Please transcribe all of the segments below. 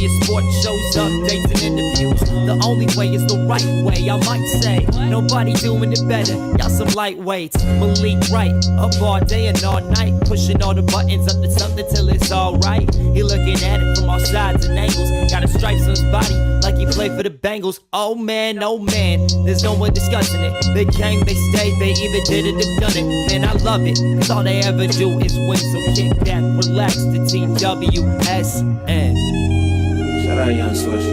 your sports shows, updates, and interviews. The only way is the right way, I might say. Nobody doing it better, y'all some lightweights. Malik Wright, up all day and all night, pushing all the buttons up to something till it's alright. He looking at it from all sides and angles, got a stripes on his body like he played for the Bengals. Oh man, there's no one discussing it. They came, they stayed, they either did it or done it. Man, I love it, cause all they ever do is win. So kick back, relax, the TWSN. Shout out Young Swish.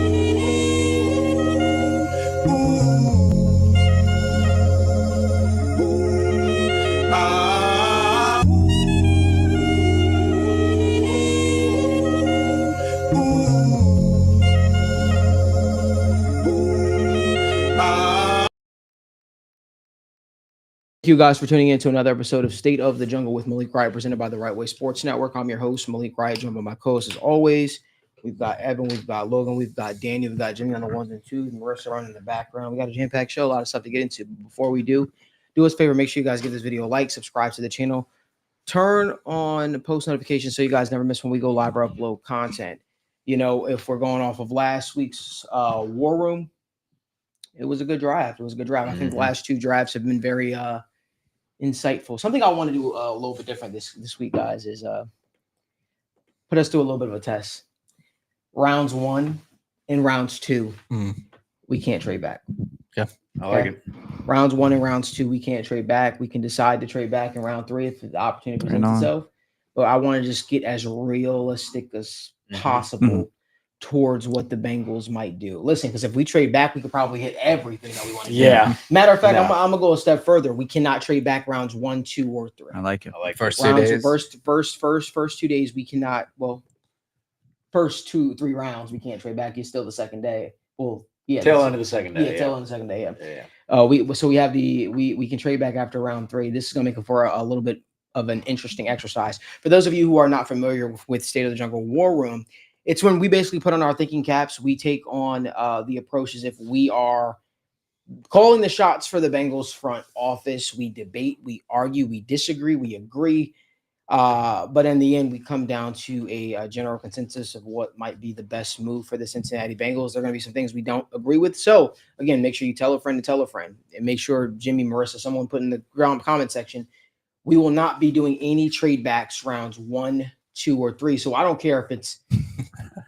Thank you guys for tuning in to another episode of State of the Jungle with Malik Wright, presented by the Right Way Sports Network. I'm your host, Malik Wright, joined by my co-host as always. We've got Evan, we've got Logan, we've got Daniel, we've got Jimmy on the ones and twos, and Marissa running in the background. We got a jam-packed show, a lot of stuff to get into. But before we do us a favor, make sure you guys give this video a like, subscribe to the channel, turn on post notifications so you guys never miss when we go live or upload content. You know, if we're going off of last week's War Room, it was a good draft. I think the last two drafts have been very insightful. Something I want to do a little bit different this week, guys, is put us through a little bit of a test. Rounds 1 and rounds 2, we can't trade back. Yeah, I like it. Rounds 1 and rounds 2, we can't trade back. We can decide to trade back in round 3 if the opportunity presents itself. But I want to just get as realistic as possible towards what the Bengals might do. Listen, because if we trade back, we could probably hit everything that we want to do. Yeah. Matter of fact, I'm going to go a step further. We cannot trade back rounds 1, 2, or 3. I like it. First rounds, 2 days. First 2 days, we cannot. Well, first 2-3 rounds, we can't trade back. It's still the second day. Well, yeah. Tail end of the second day. Yeah, tail end of the second day. Yeah. We have we can trade back after round 3. This is going to make it for a little bit of an interesting exercise. For those of you who are not familiar with State of the Jungle War Room, it's when we basically put on our thinking caps. We take on the approach as if we are calling the shots for the Bengals front office. We debate, we argue, we disagree, we agree. But in the end, we come down to a general consensus of what might be the best move for the Cincinnati Bengals. There are going to be some things we don't agree with. So, again, make sure you tell a friend to tell a friend. And make sure, Jimmy, Marissa, someone put in the comment section, we will not be doing any trade backs rounds 1, 2, or 3. So I don't care if it's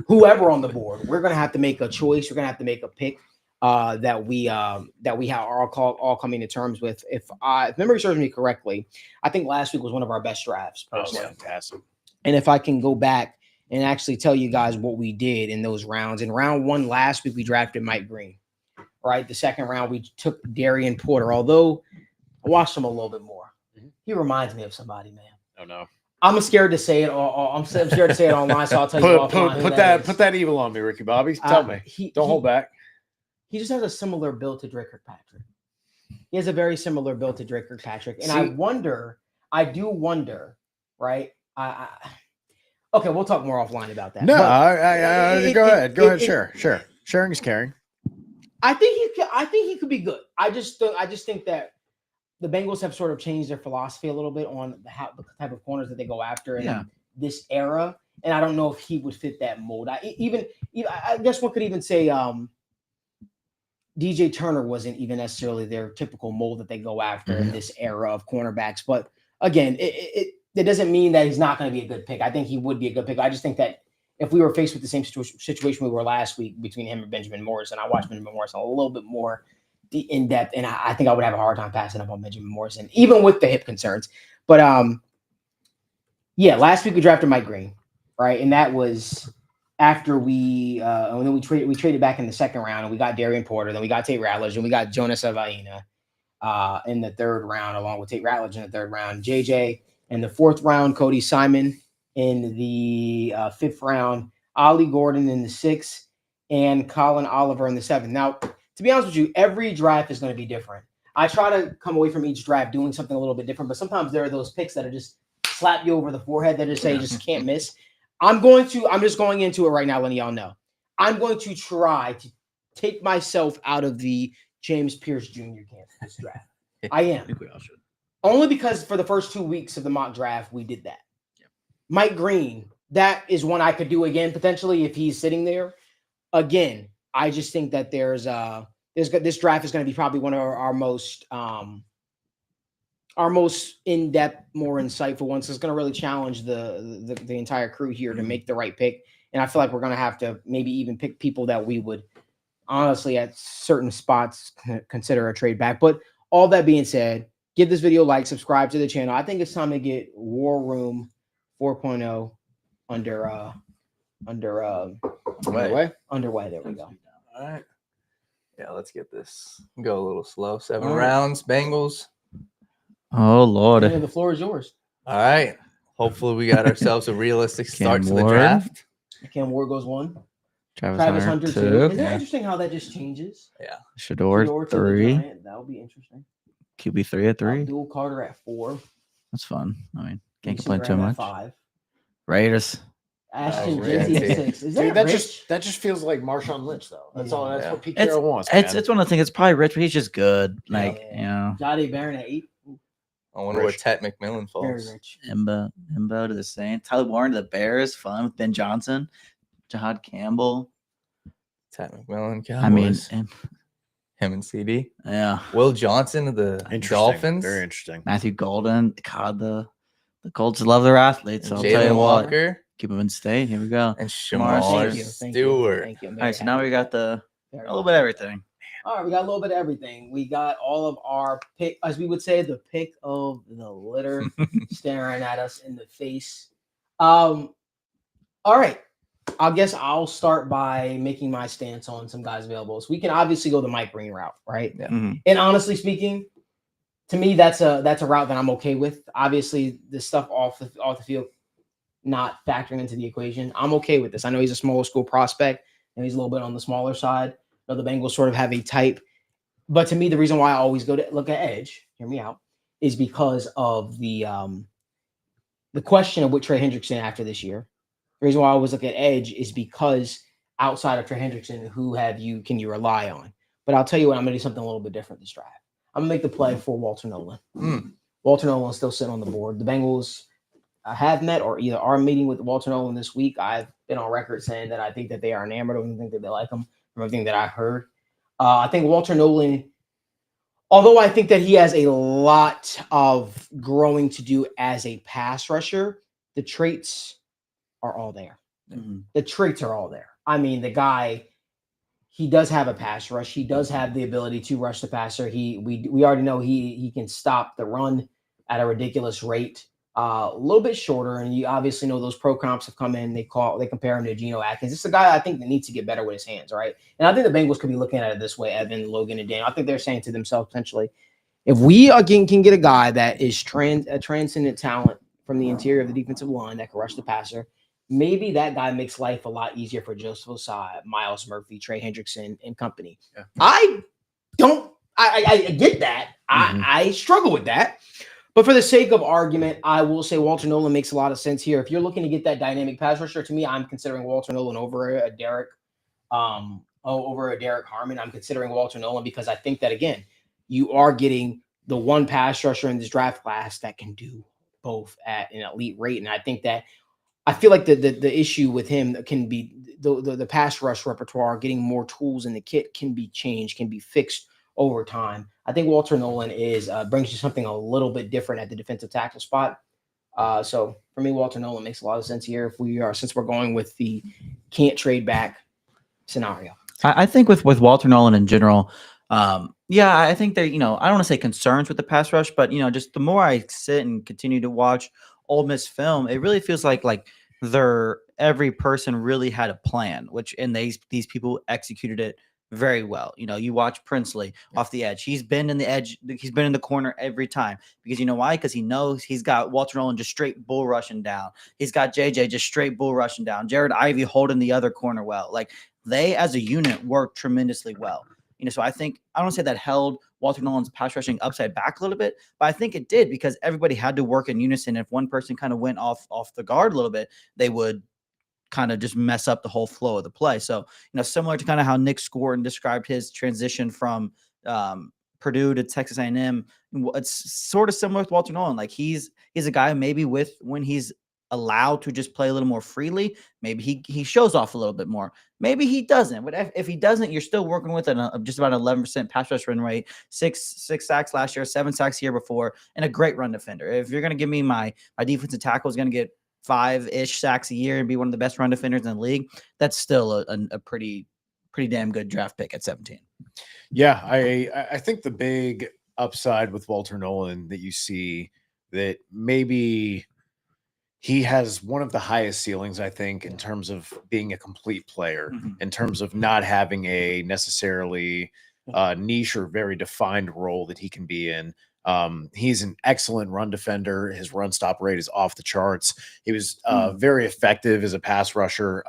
whoever on the board. We're going to have to make a choice. We're going to have to make a pick that we are all coming to terms with. If memory serves me correctly, I think last week was one of our best drafts. Personally. Fantastic. And if I can go back and actually tell you guys what we did in those rounds. In round 1 last week, we drafted Mike Green. Right. The second round, we took Darian Porter. Although I watched him a little bit more. He reminds me of somebody, man. Oh no. I'm scared to say it. I'm scared to say it online, so I'll tell you offline. Put that evil on me, Ricky Bobby. Tell me. Don't hold back. He just has a similar build to Drake Kirkpatrick. He has a very similar build to Drake Kirkpatrick, and I do wonder, right? Okay, we'll talk more offline about that. No, go ahead. Sure. Sharing is caring. I think he could be good. I just think that the Bengals have sort of changed their philosophy a little bit on the type of corners that they go after in this era. And I don't know if he would fit that mold. I guess one could even say DJ Turner wasn't even necessarily their typical mold that they go after in this era of cornerbacks. But again, it doesn't mean that he's not going to be a good pick. I think he would be a good pick. I just think that if we were faced with the same situation we were last week between him and Benjamin Morrison, I watched Benjamin Morrison a little bit more in depth, and I think I would have a hard time passing up on Benjamin Morrison, even with the hip concerns. But last week we drafted Mike Green, right? And that was after we traded back in the second round, and we got Darian Porter, then we got Tate Ratledge, and we got Jonas Avaina in the third round, along with Tate Ratledge in the third round, JJ in the fourth round, Cody Simon in the fifth round, Ollie Gordon in the sixth, and Colin Oliver in the seventh. Now, to be honest with you, every draft is going to be different. I try to come away from each draft doing something a little bit different, but sometimes there are those picks that are just slap you over the forehead that just say you just can't miss. I'm just going into it right now, letting y'all know. I'm going to try to take myself out of the James Pierce Jr. camp this draft. I am. I think we all should. Only because for the first 2 weeks of the mock draft, we did that. Yep. Mike Green that is one I could do again potentially if he's sitting there. Again, I just think that this draft is going to be probably one of our most in-depth, more insightful ones. It's going to really challenge the entire crew here to make the right pick. And I feel like we're going to have to maybe even pick people that we would honestly at certain spots consider a trade back. But all that being said, give this video a like, subscribe to the channel. I think it's time to get War Room 4.0 underway. There we go. All right. Yeah, let's get this. Go a little slow. 7 rounds. Bengals. Oh, Lord. The floor is yours. All right. Hopefully we got ourselves a realistic start to the draft. Cam Ward goes 1. Travis Hunter 2. Isn't that interesting how that just changes? Yeah. Shador 3. That'll be interesting. QB 3 at 3. Abdul Carter at 4. That's fun. I mean, can't Mason complain too Graham much. at 5. Raiders. Ashton Raiders. Jeanty at 6. Is Dude, that that just feels like Marshawn Lynch, though. That's all. That's Yeah. what Pete Carroll wants. It's one of the things. It's probably rich, but he's just good. Like, Yeah. Jahdae Barron at 8. I wonder where Tet McMillan Very falls. rich. Imbo to the Saints. Tyler Warren to the Bears. Fun with Ben Johnson. Jahad Campbell. Tet McMillan, Cowboys. I mean, him and CD. yeah. Will Johnson of the Dolphins. Very interesting. Matthew Golden. God, the Colts love their athletes. So I'll tell Jalen you what. Walker Keep them in state. Here we go. and Marr, Shamar Thank Stewart. you. All right, so now we got a little bit of everything. All right, we got a little bit of everything. We got all of our pick, as we would say, the pick of the litter staring at us in the face. All right. I guess I'll start by making my stance on some guys available. So we can obviously go the Mike Green route, right? Yeah. Mhm. And honestly speaking, to me, that's a route that I'm okay with. Obviously, the stuff off the field not factoring into the equation. I'm okay with this. I know he's a smaller school prospect and he's a little bit on the smaller side. I know the Bengals sort of have a type, but to me, the reason why I always go to look at edge, hear me out, is because of the question of what Trey Hendrickson after this year. The reason why I always look at edge is because outside of Trey Hendrickson, who can you rely on? But I'll tell you what, I'm going to do something a little bit different this draft. I'm going to make the play for Walter Nolan. Walter Nolan's still sitting on the board. The Bengals have met or either are meeting with Walter Nolan this week. I've been on record saying that I think that they are enamored of him, think that they like him from everything that I've heard. I think Walter Nolan, although I think that he has a lot of growing to do as a pass rusher, the traits are all there. Mhm. The traits are all there. I mean, the guy, he does have a pass rush. He does have the ability to rush the passer. We already know he can stop the run at a ridiculous rate. A little bit shorter, and you obviously know those pro comps have come in. They compare him to Geno Atkins. This is a guy I think that needs to get better with his hands, right? And I think the Bengals could be looking at it this way: Evan, Logan, and Dan. I think they're saying to themselves potentially, if we again can get a guy that is a transcendent talent from the interior of the defensive line that can rush the passer, maybe that guy makes life a lot easier for Joseph Ossai, Miles Murphy, Trey Hendrickson, and company. Yeah. I get that. I struggle with that. But for the sake of argument, I will say Walter Nolan makes a lot of sense here. If you're looking to get that dynamic pass rusher, to me, I'm considering Walter Nolan over a Derek Harmon. I'm considering Walter Nolan because I think that, again, you are getting the one pass rusher in this draft class that can do both at an elite rate. And I feel like the issue with him can be the pass rush repertoire, getting more tools in the kit can be changed, can be fixed over time. I think Walter Nolan brings you something a little bit different at the defensive tackle spot. So for me, Walter Nolan makes a lot of sense here since we're going with the can't trade back scenario. I think with Walter Nolan in general, I think they're, I don't want to say concerns with the pass rush, but, just the more I sit and continue to watch Ole Miss film, it really feels like every person really had a plan, and these people executed it very well. You watch Princely off the edge. He's been in the corner every time because you know why? Because he knows he's got Walter Nolan just straight bull rushing down. He's got JJ just straight bull rushing down. Jared Ivey holding the other corner well. Like they as a unit work tremendously well. So I think I don't say that held Walter Nolan's pass rushing upside back a little bit, but I think it did because everybody had to work in unison. If one person kind of went off the guard a little bit, they would kind of just mess up the whole flow of the play. So, similar to kind of how Nick Scourton described his transition from Purdue to Texas A&M, it's sort of similar with Walter Nolan. Like he's a guy maybe when he's allowed to just play a little more freely, maybe he shows off a little bit more. Maybe he doesn't. But if he doesn't, you're still working with just about 11% pass rush run rate, six sacks last year, 7 sacks the year before, and a great run defender. If you're going to give me my defensive tackle is going to get 5-ish sacks a year and be one of the best run defenders in the league, that's still a pretty damn good draft pick at 17. Yeah, I think the big upside with Walter Nolan that you see that maybe he has one of the highest ceilings, I think, in terms of being a complete player, in terms of not having a necessarily niche or very defined role that he can be in. He's an excellent run defender. His run stop rate is off the charts. He was very effective as a pass rusher,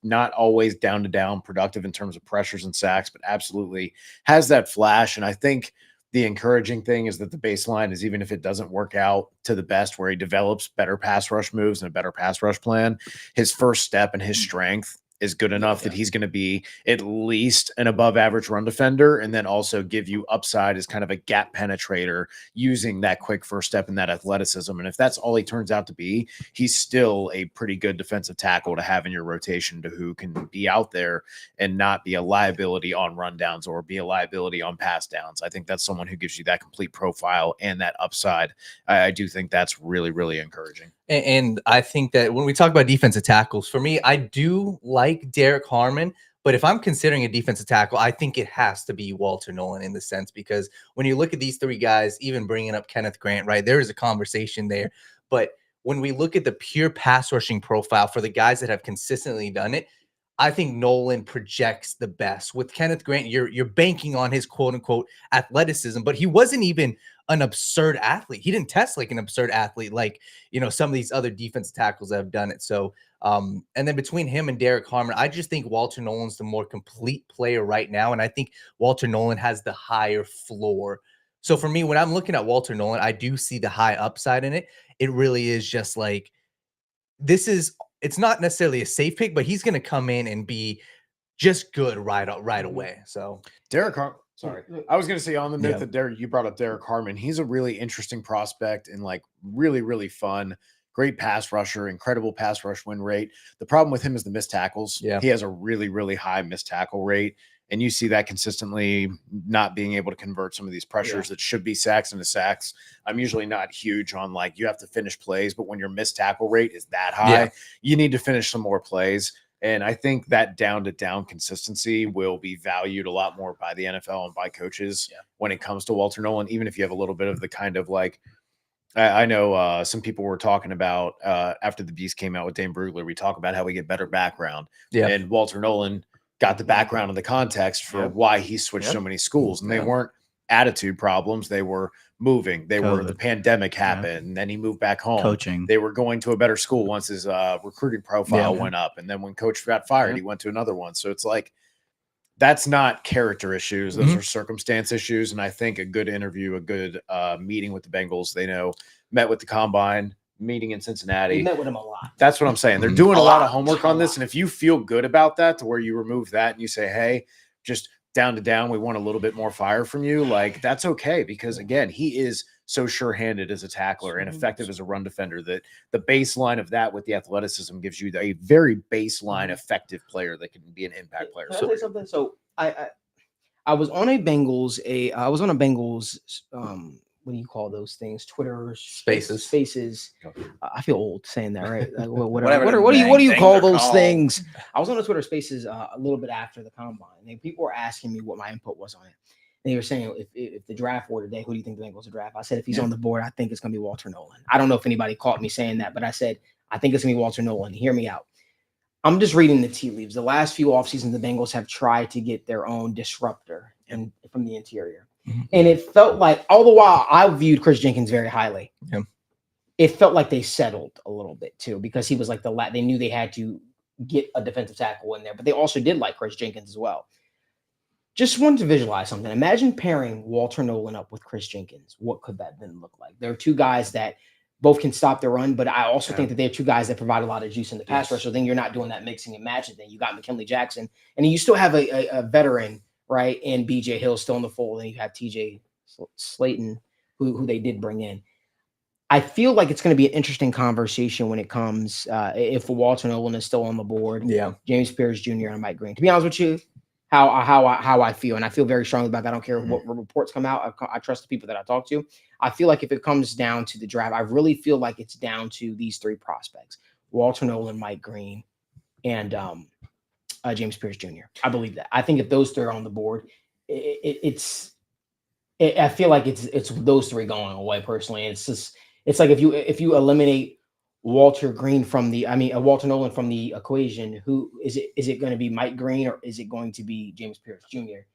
not always down to down productive in terms of pressures and sacks, but absolutely has that flash. And I think the encouraging thing is that the baseline is, even if it doesn't work out to the best, where he develops better pass rush moves and a better pass rush plan, his first step and his strength is good enough that he's going to be at least an above average run defender, and then also give you upside as kind of a gap penetrator using that quick first step and that athleticism. And if that's all he turns out to be, he's still a pretty good defensive tackle to have in your rotation, to who can be out there and not be a liability on rundowns or be a liability on pass downs. I think that's someone who gives you that complete profile and that upside. I do think that's really, really encouraging. And I think that when we talk about defensive tackles, for me, I do like Derek Harmon, but if I'm considering a defensive tackle, I think it has to be Walter Nolan in the sense, because when you look at these three guys, even bringing up Kenneth Grant, right, there is a conversation there. But when we look at the pure pass rushing profile for the guys that have consistently done it, I think Nolan projects the best. With Kenneth Grant, you're banking on his quote unquote athleticism, but he wasn't even an absurd athlete. He didn't test like an absurd athlete, like, you know, some of these other defensive tackles that have done it. So, and then between him and Derek Harmon, I just think Walter Nolan's the more complete player right now. And I think Walter Nolan has the higher floor. So for me, when I'm looking at Walter Nolan, I do see the high upside in it. It really is just like, it's not necessarily a safe pick, but he's going to come in and be just good right away. So Derek Harmon, sorry, I was going to say, on the note that you brought up Derek Harmon, he's a really interesting prospect and like really, really fun, great pass rusher, incredible pass rush win rate. The problem with him is the missed tackles. Yeah. He has a really, really high missed tackle rate. And you see that consistently, not being able to convert some of these pressures that should be sacks into sacks. I'm usually not huge on like, you have to finish plays, but when your missed tackle rate is that high, you need to finish some more plays. And I think that down to down consistency will be valued a lot more by the NFL and by coaches when it comes to Walter Nolan, even if you have a little bit of the kind of like, I know some people were talking about after the Beast came out with Dane Brugler, we talk about how we get better background. And Walter Nolan got the background and the context for why he switched so many schools. And they weren't attitude problems. They were moving. They were, the pandemic happened, and then he moved back home. Coaching. They were going to a better school once his recruiting profile went up. And then when coach got fired, he went to another one. So it's like, that's not character issues. Those are circumstance issues. And I think a good interview, a good meeting with the Bengals, they met with the combine, meeting in Cincinnati. We met with him a lot. That's what I'm saying. They're doing a lot of homework on this. And if you feel good about that, to where you remove that and you say, hey, just down to down, we want a little bit more fire from you, like, that's okay. Because again, he is so sure-handed as a tackler and effective as a run defender that the baseline of that with the athleticism gives you a very baseline effective player that can be an impact player. Can I say something? So I was on a Bengals, what do you call those things? Twitter spaces. I feel old saying that, right? Like, whatever. What do you call those things? I was on the Twitter spaces a little bit after the combine, and people were asking me what my input was on it. And they were saying, if the draft were today, who do you think the Bengals would draft? I said, if he's on the board, I think it's going to be Walter Nolan. I don't know if anybody caught me saying that, but I said, I think it's going to be Walter Nolan. Hear me out. I'm just reading the tea leaves. The last few offseasons, the Bengals have tried to get their own disruptor and from the interior. And it felt like, all the while, I viewed Chris Jenkins very highly. It felt like they settled a little bit too, because he was like they knew they had to get a defensive tackle in there, but they also did like Chris Jenkins as well. Just wanted to visualize something. Imagine pairing Walter Nolan up with Chris Jenkins. What could that then look like? There are two guys that both can stop the run, but I also think that they're two guys that provide a lot of juice in the pass rush. So then you're not doing that mixing and matching thing. You got McKinley Jackson, and you still have a veteran, right? And BJ Hill still in the fold. And you have TJ Slayton, who they did bring in. I feel like it's going to be an interesting conversation when it comes if Walter Nolan is still on the board. Yeah. James Pierce Jr. and Mike Green. To be honest with you, how I feel, and I feel very strongly about that. I don't care what reports come out. I trust the people that I talk to. I feel like if it comes down to the draft, I really feel like it's down to these three prospects: Walter Nolan, Mike Green, and James Pierce Jr. I believe that. I think if those three are on the board, I feel like it's those three going away. Personally, it's like if you eliminate Walter Nolan from the equation, who is it? Is it going to be Mike Green or is it going to be James Pierce Jr.?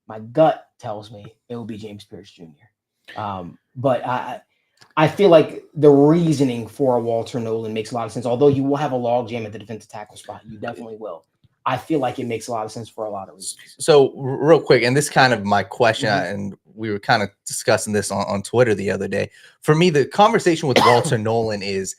My gut tells me it will be James Pierce Jr. But I feel like the reasoning for a Walter Nolan makes a lot of sense. Although you will have a logjam at the defensive tackle spot, you definitely will. I feel like it makes a lot of sense for a lot of reasons. So real quick, and this kind of my question, and we were kind of discussing this on Twitter the other day. For me, the conversation with Walter Nolan is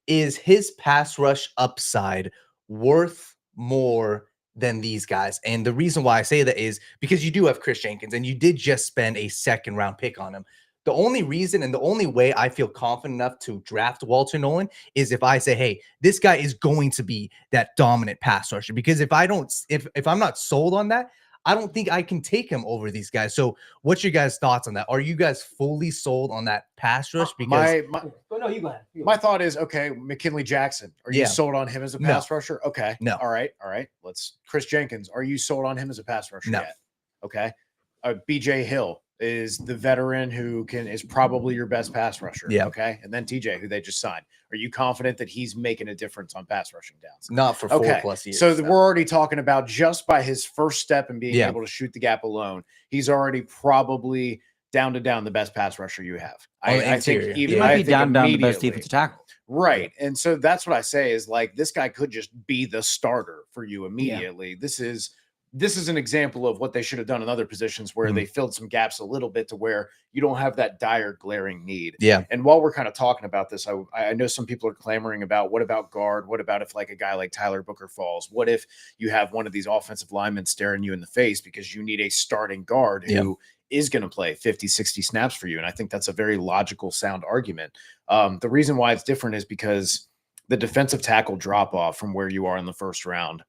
his pass rush upside worth more than these guys? And the reason why I say that is because you do have Chris Jenkins, and you did just spend a second-round pick on him. The only reason and the only way I feel confident enough to draft Walter Nolan is if I say, hey, this guy is going to be that dominant pass rusher. Because if I'm not sold on that, I don't think I can take him over these guys. So what's your guys' thoughts on that? Are you guys fully sold on that pass rush? Because no, you go ahead. My thought is, okay, McKinley Jackson. Are you sold on him as a pass rusher? Okay. No. All right. Chris Jenkins. Are you sold on him as a pass rusher yet? Okay. BJ Hill is the veteran who is probably your best pass rusher. Yeah. Okay. And then TJ, who they just signed. Are you confident that he's making a difference on pass rushing downs? Not for 4+ years. So we're already talking about just by his first step and being able to shoot the gap alone, he's already probably down the best pass rusher you have. I think he might be down the best defensive tackle. Right. And so that's what I say is like, this guy could just be the starter for you immediately. Yeah. This is an example of what they should have done in other positions where they filled some gaps a little bit to where you don't have that dire glaring need. Yeah. And while we're kind of talking about this, I know some people are clamoring about what about guard? What about if like a guy like Tyler Booker falls? What if you have one of these offensive linemen staring you in the face because you need a starting guard who is going to play 50, 60 snaps for you? And I think that's a very logical, sound argument. The reason why it's different is because the defensive tackle drop off from where you are in the first round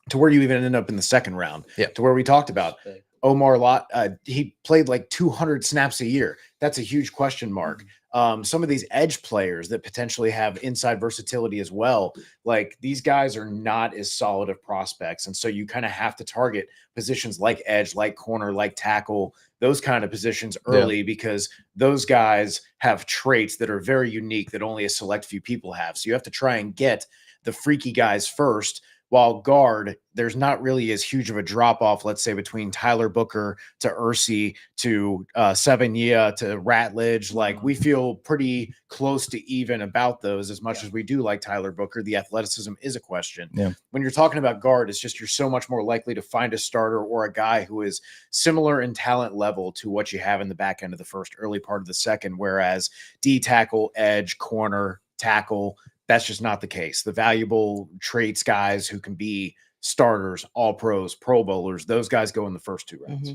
to where you even end up in the second round, to where we talked about Omar Lott. He played like 200 snaps a year. That's a huge question mark. Some of these edge players that potentially have inside versatility as well, like these guys are not as solid of prospects. And so you kind of have to target positions like edge, like corner, like tackle, those kind of positions early because those guys have traits that are very unique that only a select few people have. So you have to try and get the freaky guys first. While guard, there's not really as huge of a drop off, let's say, between Tyler Booker to Ursi to Sevigny to Ratledge. Like we feel pretty close to even about those as much as we do like Tyler Booker. The athleticism is a question. Yeah. When you're talking about guard, it's just you're so much more likely to find a starter or a guy who is similar in talent level to what you have in the back end of the first, early part of the second, whereas D tackle, edge, corner, tackle, that's just not the case. The valuable traits guys who can be starters, all pros, pro bowlers, those guys go in the first two rounds.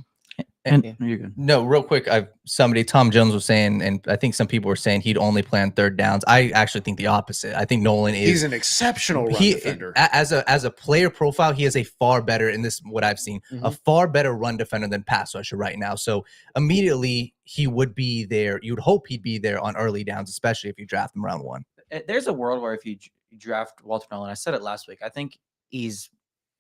And you're good. No, real quick, Tom Jones was saying, and I think some people were saying he'd only play on third downs. I actually think the opposite. I think Nolan he's an exceptional run defender. As a player profile, he is a far better, in this what I've seen, a far better run defender than pass rusher right now. So immediately he would be there. You'd hope he'd be there on early downs, especially if you draft him round 1. There's a world where if you draft Walter Nolan, I said it last week, I think he's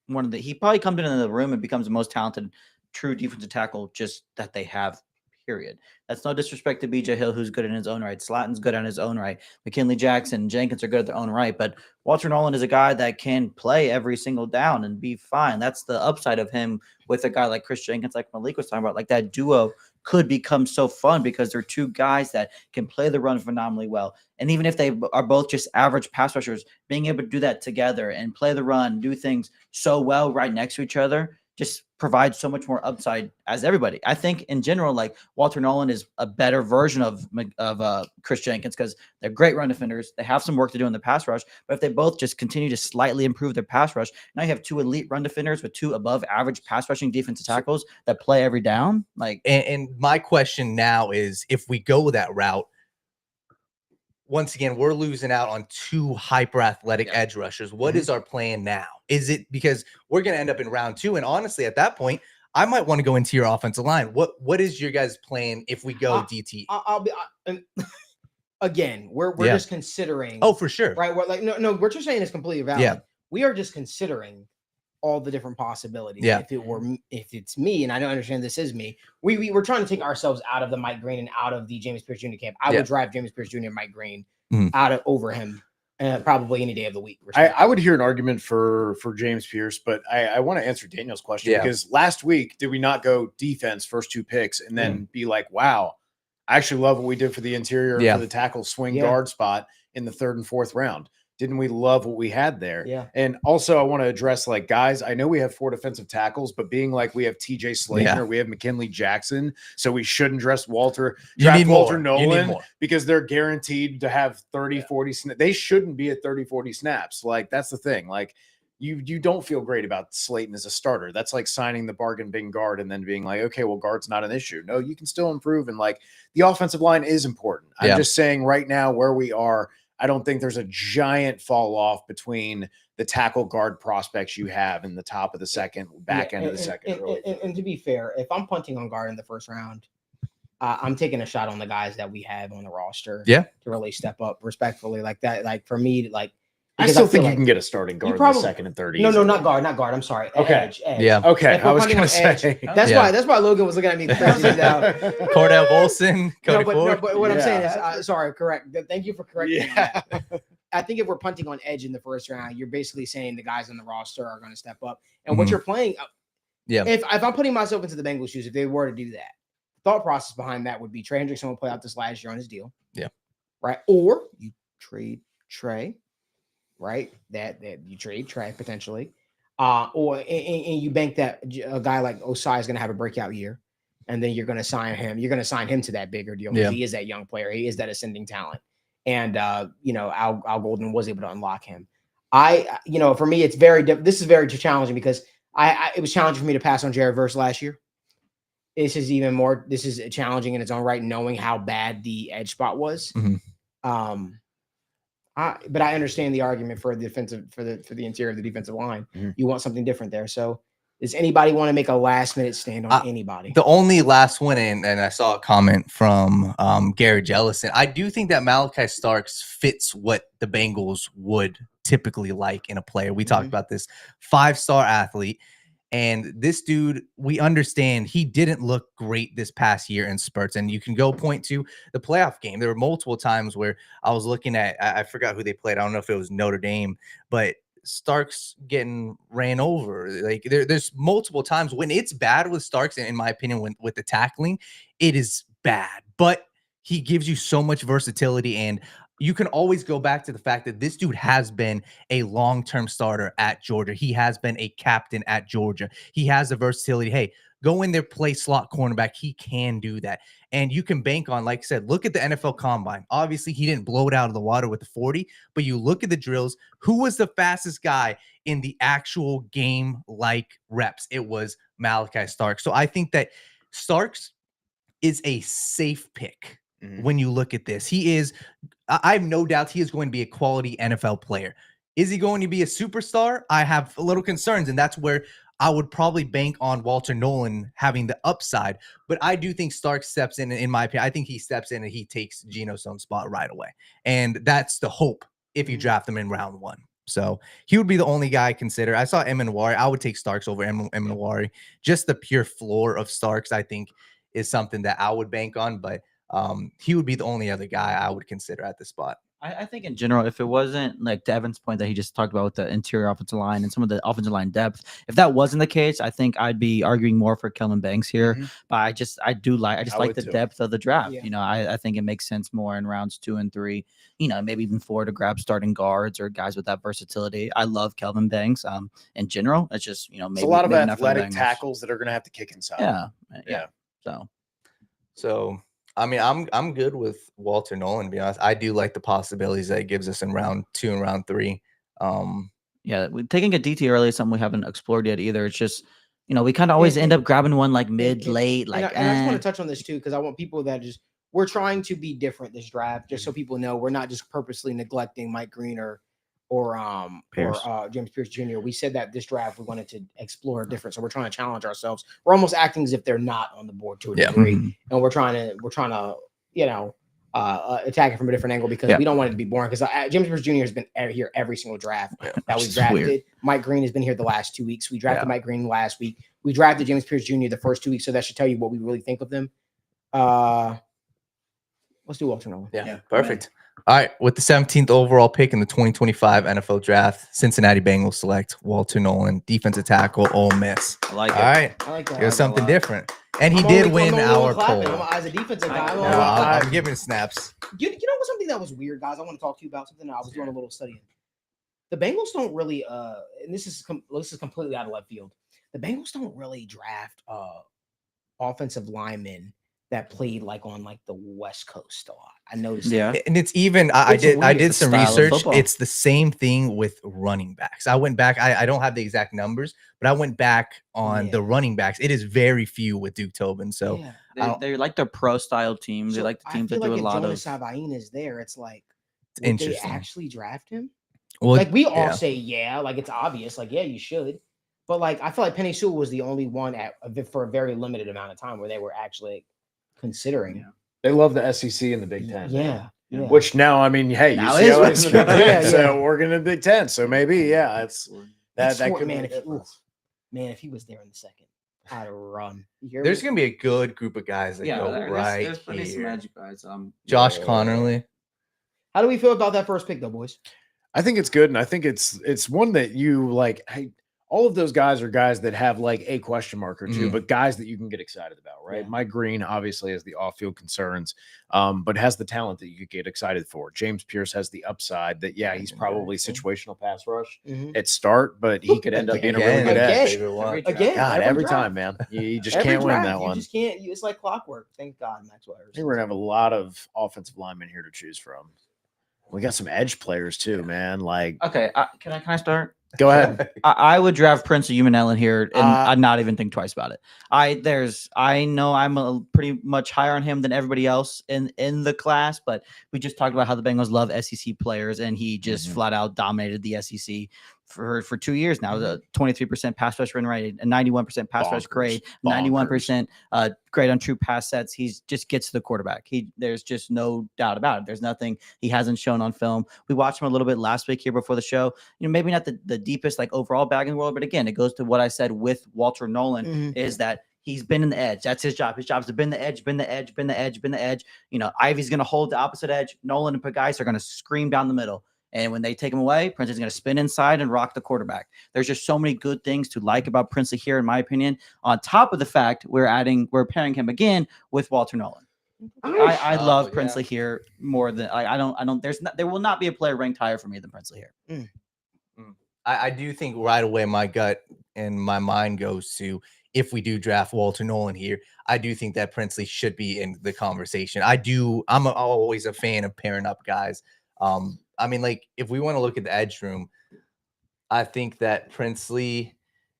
he probably comes into the room and becomes the most talented true defensive tackle just that they have, period. That's no disrespect to BJ Hill, who's good in his own right. Slatton's good on his own right. McKinley Jackson, Jenkins are good at their own right. But Walter Nolan is a guy that can play every single down and be fine. That's the upside of him with a guy like Chris Jenkins, like Malik was talking about. Like that duo could become so fun because they're two guys that can play the run phenomenally well. And even if they are both just average pass rushers, being able to do that together and play the run, do things so well right next to each other, just provides so much more upside as everybody. I think in general, like Walter Nolan is a better version of Chris Jenkins because they're great run defenders. They have some work to do in the pass rush, but if they both just continue to slightly improve their pass rush, now you have two elite run defenders with two above average pass rushing defensive tackles that play every down. Like, and my question now is, if we go that route, once again, we're losing out on 2 hyper athletic edge rushers. What is our plan now? Is it because we're going to end up in round 2? And honestly, at that point, I might want to go into your offensive line. What is your guys' plan if we go DT? Again, we're just considering. Oh, for sure. Right. We're like, no, what you're saying is completely valid. Yeah. We are just considering all the different possibilities. Yeah. If it's me, and I don't understand this is me, we're trying to take ourselves out of the Mike Green and out of the James Pierce Jr. camp. I would drive James Pierce Jr. and Mike Green over him probably any day of the week. I would hear an argument for James Pierce, but I want to answer Daniel's question because last week, did we not go defense first 2 picks and then be like, wow, I actually love what we did for the interior for the tackle swing guard spot in the 3rd and 4th round. Didn't we love what we had there? Yeah. And also I want to address, like, guys, I know we have 4 defensive tackles, but being like we have TJ Slater, we have McKinley Jackson, so we shouldn't draft Walter Nolan because they're guaranteed to have 30, 40 snaps. They shouldn't be at 30, 40 snaps. Like, that's the thing. Like, you don't feel great about Slayton as a starter. That's like signing the bargain bin guard and then being like, okay, well, guard's not an issue. No, you can still improve. And like, the offensive line is important. I'm just saying right now where we are, I don't think there's a giant fall off between the tackle guard prospects you have in the top of the second, back end of the second. And to be fair, if I'm punting on guard in the 1st round, I'm taking a shot on the guys that we have on the roster. To really step up respectfully like that. Like for me, like, I still think you can get a starting guard in the 2nd and 3rd. No, not guard. I'm sorry. Edge. Yeah. Okay. I was going to say that's why Logan was looking at me. Cordell Wilson. But what I'm saying is, sorry, correct. Thank you for correcting me. I think if we're punting on edge in the 1st round, you're basically saying the guys on the roster are going to step up. And what you're playing, if I'm putting myself into the Bengals' shoes, if they were to do that, the thought process behind that would be Trey Hendrickson will play out this last year on his deal. Yeah. Right. Or you trade Trey. Right, that you trade Trey potentially, or you bank that a guy like Osai is going to have a breakout year, and then you're going to sign him. You're going to sign him to that bigger deal because he is that young player. He is that ascending talent, and Al Golden was able to unlock him. For me, it's this is very challenging because it was challenging for me to pass on Jared Verse last year. This is even more. This is challenging in its own right, knowing how bad the edge spot was. But I understand the argument for the defensive for the interior of the defensive line. You want something different there. So does anybody want to make a last minute stand on anybody? The only last one, and I saw a comment from Gary Jellison. I do think that Malachi Starks fits what the Bengals would typically like in a player. We talked about this 5-star athlete. And this dude, we understand he didn't look great this past year in spurts. And you can go point to the playoff game. There were multiple times where I was looking at, I forgot who they played. I don't know if it was Notre Dame, but Starks getting ran over. Like there's multiple times when it's bad with Starks, in my opinion, with the tackling, it is bad. But he gives you so much versatility, and you can always go back to the fact that this dude has been a long-term starter at Georgia. He has been a captain at Georgia. He has the versatility. Hey, go in there, play slot cornerback. He can do that. And you can bank on, like I said, look at the NFL Combine. Obviously, he didn't blow it out of the water with the 40, but you look at the drills. Who was the fastest guy in the actual game-like reps? It was Malachi Starks. So I think that Starks is a safe pick. When you look at this, I have no doubt he is going to be a quality NFL player. Is he going to be a superstar? I have a little concerns, and that's where I would probably bank on Walter Nolan having the upside. But I do think Stark steps in my opinion. I think he steps in and he takes Geno Stone's spot right away. And that's the hope if you draft him in round 1. So he would be the only guy I consider. I saw Eminawari. I would take Starks over Eminawari. Just the pure floor of Starks, I think, is something that I would bank on. But he would be the only other guy I would consider at the spot. I think in general, if it wasn't like Devin's point that he just talked about with the interior offensive line and some of the offensive line depth, if that wasn't the case, I think I'd be arguing more for Kellen Banks here. But I just like the depth of the draft. Yeah. I think it makes sense more in rounds 2 and 3, maybe even 4 to grab starting guards or guys with that versatility. I love Kelvin Banks. In general, it's just, maybe it's a lot of athletic tackles that are going to have to kick inside. Yeah. So I mean, I'm good with Walter Nolan, to be honest. I do like the possibilities that it gives us in round 2 and round 3. Taking a DT early is something we haven't explored yet either. It's just, we kind of always end up grabbing one like mid, late. And I just want to touch on this too, because I want people that just we're trying to be different this draft, just so people know we're not just purposely neglecting Mike Green or Pierce. James Pierce Jr. We said that this draft we wanted to explore different, so we're trying to challenge ourselves. We're almost acting as if they're not on the board to a degree, and we're trying to attack it from a different angle because we don't want it to be boring. Because James Pierce Jr. has been here every single draft that we drafted. Weird. Mike Green has been here the last 2 weeks. We drafted Mike Green last week. We drafted James Pierce Jr. the first 2 weeks, so that should tell you what we really think of them. Let's do Walter Nolan. Yeah, perfect. All right, with the 17th overall pick in the 2025 NFL Draft, Cincinnati Bengals select Walter Nolan, defensive tackle, Ole Miss. I like it. All right, I like that. it was something different, and he did win our poll. As a defensive guy, I'm giving snaps. You know what's something that was weird, guys? I want to talk to you about something that I was doing a little studying. The Bengals don't really, and this is completely out of left field. The Bengals don't really draft offensive linemen that played like on like the West Coast a lot. I noticed. Yeah, and it's even. I did some style of research. football. It's the same thing with running backs. I went back. I don't have the exact numbers, but I went back on the running backs. It is very few with Duke Tobin. So they like their pro style teams. They like the teams that do a lot of. Savain is there. It's like, it's interesting. They actually draft him? Well, like we all say, like it's obvious. Like you should. But like I feel like Penei Sewell was the only one for a very limited amount of time where they were actually considering. Yeah. They love the SEC and the Big Ten. Yeah. Which now, I mean, hey, now UCLA is in the Big Ten, so we're going to Big Ten. So maybe, it's that could man. make a difference. If he was there in the second, I'd run. There's going to be a good group of guys that go right there's plenty here. some magic guys. Josh Connerly. How do we feel about that first pick, though, boys? I think it's good, and I think it's one that you like. Hey, all of those guys are guys that have like a question mark or two, but guys that you can get excited about, right? Mike Green obviously has the off-field concerns, but has the talent that you could get excited for. James Pierce has the upside that, he's probably situational pass rush at start, but he could end up being a really good edge. Again, every time, man. You just can't win that one. You just can't. It's like clockwork. Thank God, Maxwell. I think we're gonna have a lot of offensive linemen here to choose from. We got some edge players too, man. Like, okay, can I start? Go ahead. I would draft Prince of UNL in here and I'd not even think twice about it. I know I'm pretty much higher on him than everybody else in the class, but we just talked about how the Bengals love SEC players, and he just flat out dominated the SEC for 2 years now. The 23% pass rush run rate, a 91% pass rush grade, 91% grade on true pass sets. He just gets to the quarterback. There's just no doubt about it. There's nothing he hasn't shown on film. We watched him a little bit last week here before the show. Maybe not the deepest like overall bag in the world, but again, it goes to what I said with Walter Nolan is that he's been in the edge. That's his job. His job is to been the edge, been the edge, been the edge, been the edge. Ivy's going to hold the opposite edge. Nolan and Pagais are going to scream down the middle. And when they take him away, Prince is going to spin inside and rock the quarterback. There's just so many good things to like about Princely here, in my opinion. On top of the fact we're pairing him again with Walter Nolan. I love Princely here more than there will not be a player ranked higher for me than Princely here. I do think right away my gut and my mind goes to, if we do draft Walter Nolan here, I do think that Princely should be in the conversation. I'm always a fan of pairing up guys. I mean, like, if we want to look at the edge room, I think that Princely,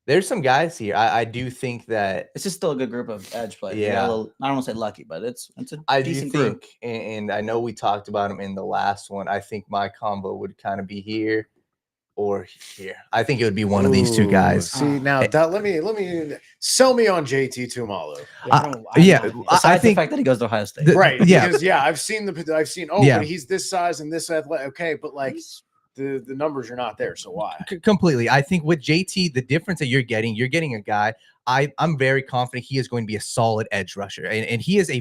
there's some guys here. I do think that it's just still a good group of edge players. Yeah. I don't want to say lucky, but it's a decent group. And I know we talked about him in the last one. I think my combo would kind of be here or here. I think it would be one of these two guys. See, now let me sell me on JT Tumalu. I think the fact that he goes to Ohio State. Right. Because I've seen but he's this size and this athletic. Okay, but like the numbers are not there. So why? Completely. I think with JT, the difference that you're getting a guy, I'm very confident he is going to be a solid edge rusher. And he is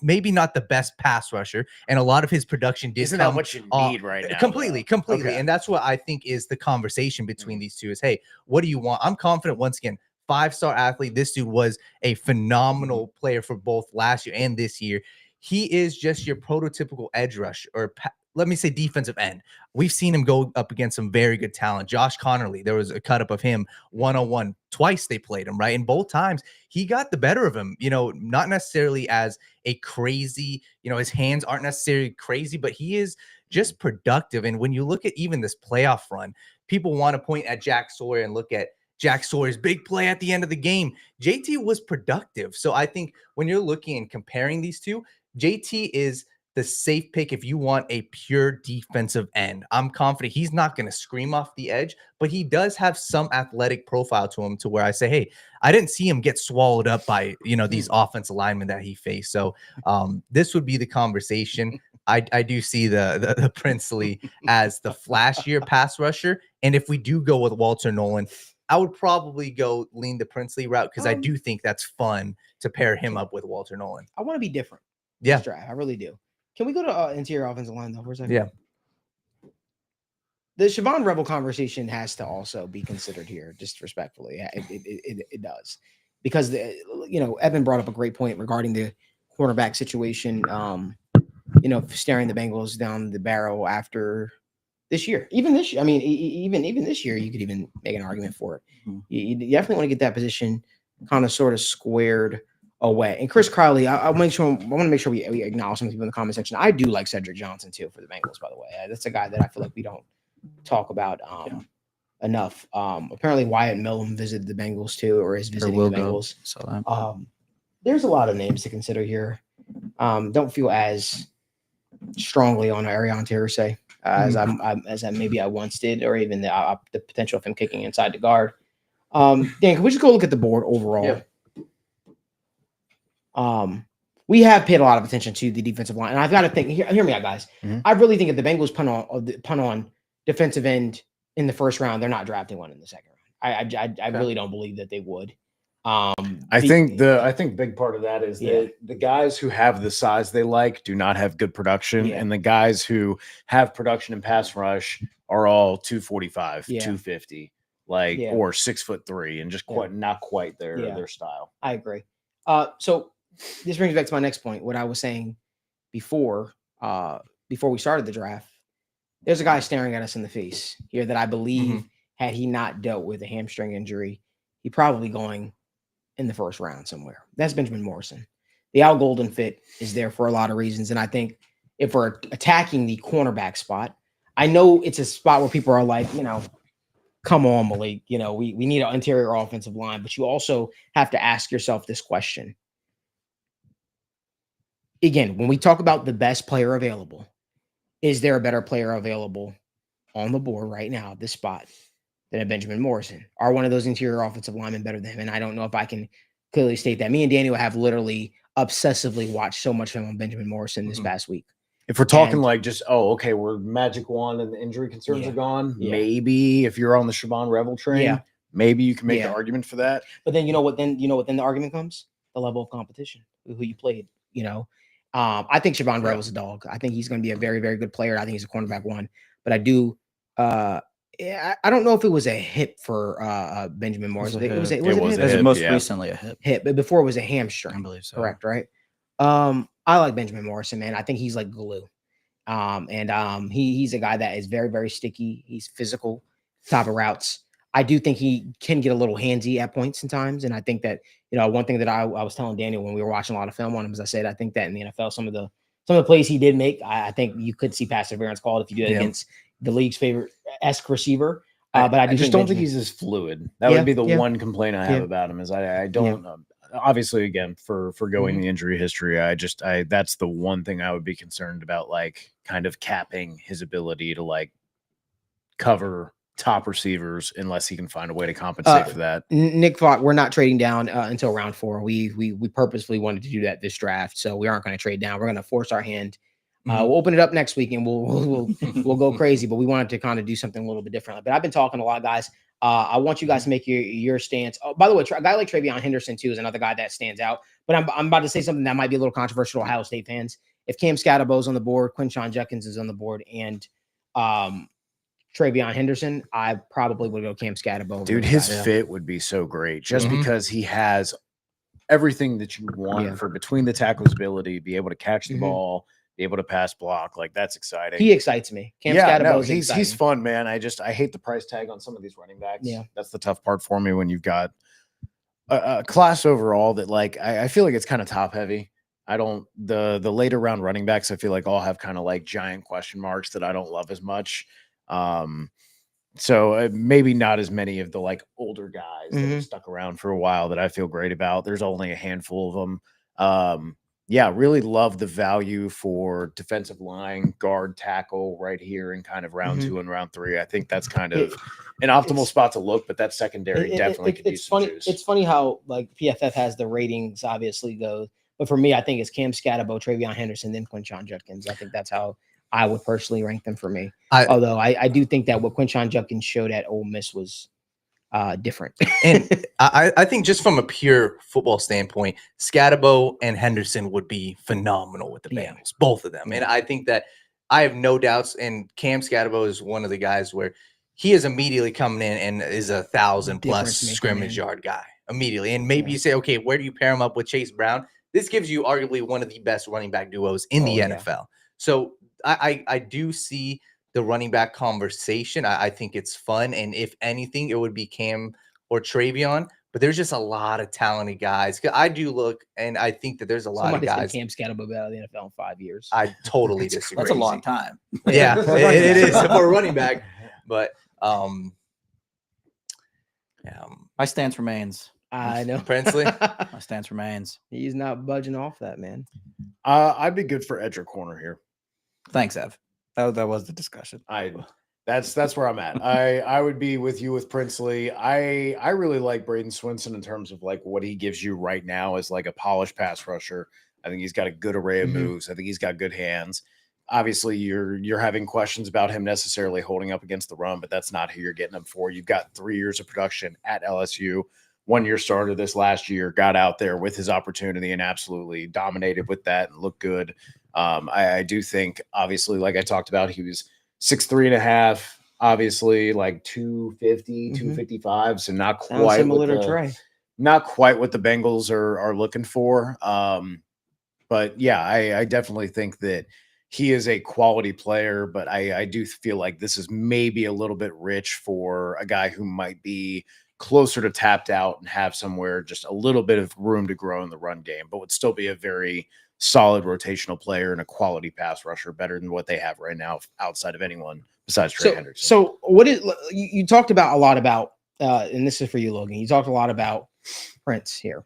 maybe not the best pass rusher, and a lot of his production isn't that what you need right now? Completely. Okay. And that's what I think is the conversation between these two is, hey, what do you want? I'm confident, once again, 5-star athlete. This dude was a phenomenal player for both last year and this year. He is just your prototypical edge rusher, or let me say defensive end. We've seen him go up against some very good talent. Josh Connerly, there was a cut up of him 1-on-1. Twice they played him, right? And both times he got the better of him, not necessarily as a crazy, his hands aren't necessarily crazy, but he is just productive. And when you look at even this playoff run, people want to point at Jack Sawyer and look at Jack Sawyer's big play at the end of the game. JT was productive. So I think when you're looking and comparing these two, JT is the safe pick if you want a pure defensive end. I'm confident he's not going to scream off the edge, but he does have some athletic profile to him to where I say, hey, I didn't see him get swallowed up by, these offensive linemen that he faced. So this would be the conversation. I do see the Princely as the flashier pass rusher. And if we do go with Walter Nolan, I would probably lean the Princely route because I do think that's fun to pair him up with Walter Nolan. I want to be different. Yeah. This draft. I really do. Can we go to interior offensive line though for a second? Yeah. The Siobhan Rebel conversation has to also be considered here, just respectfully. It does, because Evan brought up a great point regarding the cornerback situation. Staring the Bengals down the barrel after this year, even this year. I mean, even this year, you could even make an argument for it. Mhm. You definitely want to get that position kind of sort of squared away. And Chris Crowley, I want to make sure we acknowledge some people in the comment section. I do like Cedric Johnson too for the Bengals, by the way. That's a guy that I feel like we don't talk about enough. Apparently Wyatt Millum visited the Bengals too, or is visiting the Bengals. So that. There's a lot of names to consider here. Don't feel as strongly on Ariane Terusay as I maybe I once did, or even the potential of him kicking inside the guard. Dan, can we just go look at the board overall? Yeah. We have paid a lot of attention to the defensive line, and I've got to think. Hear me out, guys. Mhm. I really think if the Bengals punt on defensive end in the first round, they're not drafting one in the second round. I really don't believe that they would. I think big part of that is that the guys who have the size they like do not have good production, and the guys who have production in pass rush are all 245, 250, or 6'3", and just not quite their style. I agree. So this brings me back to my next point. What I was saying before we started the draft, there's a guy staring at us in the face here that I believe had he not dealt with a hamstring injury, he probably going in the first round somewhere. That's Benjamin Morrison. The Al Golden fit is there for a lot of reasons. And I think if we're attacking the cornerback spot, I know it's a spot where people are like, come on, Malik, we need an interior offensive line, but you also have to ask yourself this question. Again, when we talk about the best player available, is there a better player available on the board right now at this spot than a Benjamin Morrison? Are one of those interior offensive linemen better than him? And I don't know if I can clearly state that. Me and Daniel have literally obsessively watched so much film on Benjamin Morrison this past week. If we're talking we're magic wand and the injury concerns are gone, maybe if you're on the Siobhan Rebel train, maybe you can make the argument for that. But then then the argument comes? The level of competition, who you played, I think Siobhan Rebel's a dog. I think he's going to be a very, very good player. I think he's a cornerback one. But I do I don't know if it was a hip for Benjamin Morrison. It was most recently a hip. But before it was a hamstring. I believe so. Correct, right? I like Benjamin Morrison, man. I think he's like glue. He's a guy that is very, very sticky. He's physical, top of routes. I do think he can get a little handsy at points and times. And I think that, one thing that I was telling Daniel when we were watching a lot of film on him, as I said, I think that in the NFL, some of the plays he did make, I think you could see pass interference called if you do that against the league's favorite esque receiver. But I just don't think he's as fluid. That would be the one complaint I have about him is I don't obviously again for going the injury history. That's the one thing I would be concerned about, like kind of capping his ability to like cover top receivers unless he can find a way to compensate for that. Nick thought we're not trading down until round 4. We purposefully wanted to do that this draft, so we aren't going to trade down. We're going to force our hand. We'll open it up next week and we'll go crazy, but we wanted to kind of do something a little bit differently. But I've been talking to a lot of guys. I want you guys to make your stance. Oh, by the way, a guy like Travion Henderson too is another guy that stands out. But I'm about to say something that might be a little controversial to Ohio State fans. If Cam Scatterbo's on the board, Quinshon Judkins is on the board, and Travion Henderson, I probably would go Cam Scatterbo. Dude, his fit would be so great just because he has everything that you want for between the tackles ability, be able to catch the ball, be able to pass block. Like, that's exciting. He excites me. Cam Scatterbo he's fun, man. I hate the price tag on some of these running backs. Yeah, that's the tough part for me when you've got a class overall that, like, I feel like it's kind of top heavy. The later round running backs, I feel like all have kind of like giant question marks that I don't love as much. So maybe not as many of the like older guys that have stuck around for a while that I feel great about. There's only a handful of them. yeah, really love the value for defensive line, guard, tackle right here in kind of round Mhm. 2 and round 3. I think that's kind It- of an optimal it's- spot to look, but that secondary definitely could use it's some funny. juice. It's funny how like PFF has the ratings obviously go, but for me, I think it's Cam Scatterbo, Travion Henderson, then Quinshon Judkins. I think that's how I would personally rank them for me. Although I do think that what Quinshon Judkins showed at Ole Miss was different. And I think just from a pure football standpoint, Scatterbo and Henderson would be phenomenal with the Yeah. Bengals, both of them. And Yeah. I think that I have no doubts. And Cam Scatterbo is one of the guys where he is immediately coming in and is 1,000+ Difference maker, scrimmage man. yard guy immediately. And maybe Yeah. you say, okay, where do you pair him up with Chase Brown? This gives you arguably one of the best running back duos in the Oh, yeah. NFL. So I do see the running back conversation. I think it's fun. And if anything, it would be Cam or Travion. But there's just a lot of talented guys. 'Cause I do look, and I think that there's a lot Somebody of said guys. Cam Scatterbo be out of the NFL in 5 years. I totally disagree. That's a long time. Yeah, For a running it is back. for a running back. But My stance remains. I know. Princely? My stance remains. He's not budging off that, man. I'd be good for edge or corner here. Thanks, Ev. That was the discussion. That's where I'm at. I would be with you with Princely. I really like Braden Swinson in terms of like what he gives you right now as like a polished pass rusher. I think he's got a good array of Mhm. moves. I think he's got good hands. Obviously, you're having questions about him necessarily holding up against the run, but that's not who you're getting him for. You've got 3 years of production at LSU. 1-year starter this last year, got out there with his opportunity and absolutely dominated with that and looked good. I do think, obviously, like I talked about, he was 6'3.5", obviously like 250, Mhm. 255. So not Sounds quite similar what to Trey. not quite what the Bengals are looking for. But yeah, I definitely think that he is a quality player, but I do feel like this is maybe a little bit rich for a guy who might be closer to tapped out and have somewhere just a little bit of room to grow in the run game, but would still be a very solid rotational player and a quality pass rusher, better than what they have right now outside of anyone besides Trey Henderson. So what is you talked about a lot about and this is for you, Logan. You talked a lot about Prince here.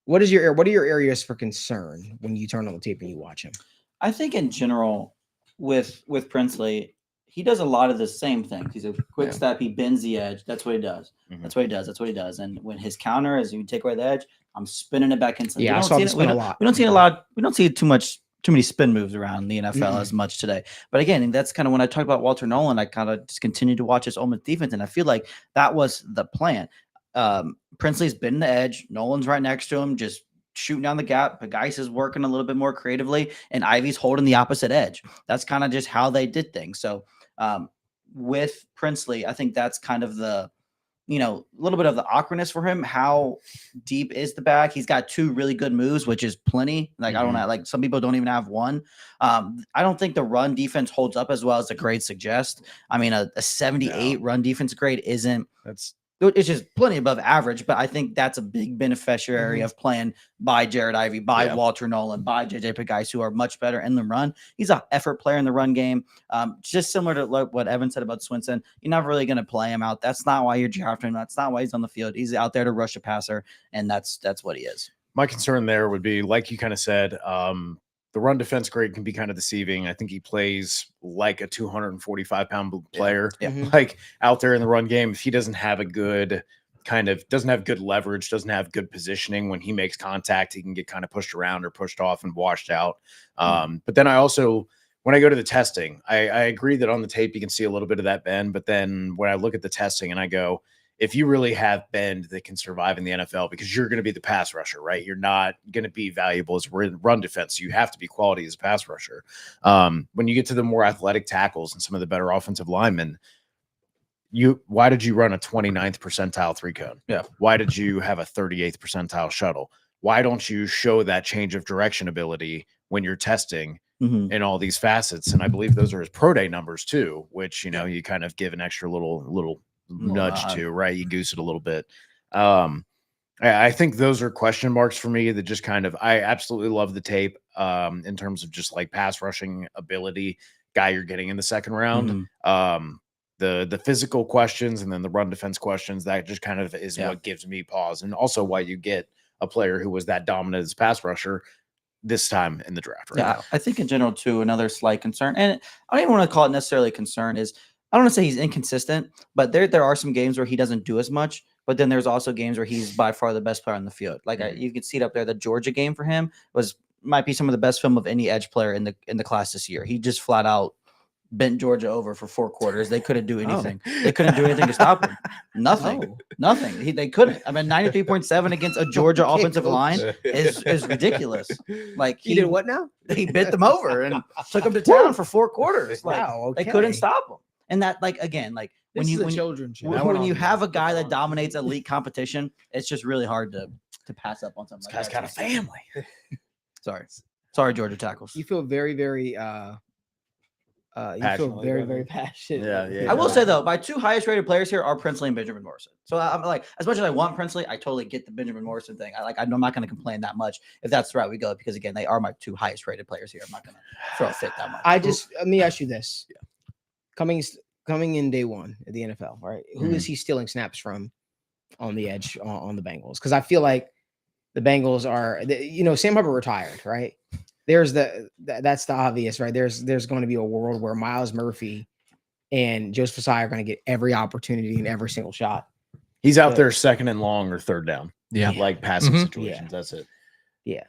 What are your areas for concern when you turn on the tape and you watch him? I think in general, with Princely, he does a lot of the same things. He's a quick step. He bends the edge. That's what he does. Mhm. That's what he does. That's what he does. And when his counter is, you take away the edge, I'm spinning it back inside. Yeah, I saw him spin a lot. We don't see a lot. We don't see too many spin moves around the NFL Mm-mm. as much today. But again, that's kind of when I talk about Walter Nolan, I kind of just continue to watch his Ole Miss defense, and I feel like that was the plan. Princely's been the edge. Nolan's right next to him, just shooting down the gap. Pagais is working a little bit more creatively, and Ivy's holding the opposite edge. That's kind of just how they did things. So with Princely, I think that's kind of the, a little bit of the awkwardness for him. How deep is the back? He's got 2 really good moves, which is plenty. Like I don't know, like some people don't even have one. I don't think the run defense holds up as well as the grades suggest. I mean, a 78 run defense grade isn't. It's just plenty above average, but I think that's a big beneficiary of playing by Jared Ivey, by Walter Nolan, by JJ Pagais, who are much better in the run. He's an effort player in the run game. Just similar to what Evan said about Swinson. You're not really going to play him out. That's not why you're drafting him. That's not why he's on the field. He's out there to rush a passer, and that's what he is. My concern there would be, like you kind of said, the run defense grade can be kind of deceiving. I think he plays like a 245-pound player, like out there in the run game. If he doesn't have doesn't have good leverage, doesn't have good positioning when he makes contact, he can get kind of pushed around or pushed off and washed out. But then when I go to the testing, I agree that on the tape you can see a little bit of that bend. But then when I look at the testing and I go, if you really have bend that can survive in the NFL, because you're going to be the pass rusher, right? You're not going to be valuable as run defense. You have to be quality as a pass rusher. When you get to the more athletic tackles and some of the better offensive linemen, why did you run a 29th percentile 3-cone? Yeah. Why did you have a 38th percentile shuttle? Why don't you show that change of direction ability when you're testing in all these facets? And I believe those are his pro day numbers too, which, you kind of give an extra little nudge to, right? You goose it a little bit. I think those are question marks for me that just kind of, I absolutely love the tape in terms of just like pass rushing ability, guy you're getting in the second round. The physical questions and then the run defense questions, that just kind of is what gives me pause. And also why you get a player who was that dominant as pass rusher this time in the draft right Yeah, now. I think in general too, another slight concern, and I don't even want to call it necessarily a concern, is I don't want to say he's inconsistent, but there are some games where he doesn't do as much, but then there's also games where he's by far the best player on the field. Like you can see it up there. The Georgia game for him might be some of the best film of any edge player in the class this year. He just flat out bent Georgia over for 4 quarters. They couldn't do anything. They couldn't do anything to stop him. Nothing. Nothing. They couldn't. I mean, 93.7 against a Georgia offensive line is ridiculous. Like He did what now? he bent them over and took them to town for 4 quarters. Like Wow, they couldn't okay. stop him. And that, like, again, like This is a children's show. when you have a guy that dominates elite competition, it's just really hard to pass up on something. This like guy's that. got a family. Sorry, Georgia tackles. You feel very, very Passionately very, about very it. passionate. Yeah. I will say though, my 2 highest rated players here are Princely and Benjamin Morrison. So I'm like, as much as I want Princely, I totally get the Benjamin Morrison thing. I'm not going to complain that much if that's the route we go, because again, they are my 2 highest rated players here. I'm not going to throw a fit that much. Let me ask you this. Coming in day one at the NFL, right? Who is he stealing snaps from on the edge on the Bengals? Because I feel like the Bengals are, Sam Hubbard retired, right? There's that's the obvious, right? There's going to be a world where Myles Murphy and Joseph Ossai are going to get every opportunity and every single shot. He's out there second and long or third down. Yeah. Like passing Mhm. situations. Yeah. That's it. Yeah.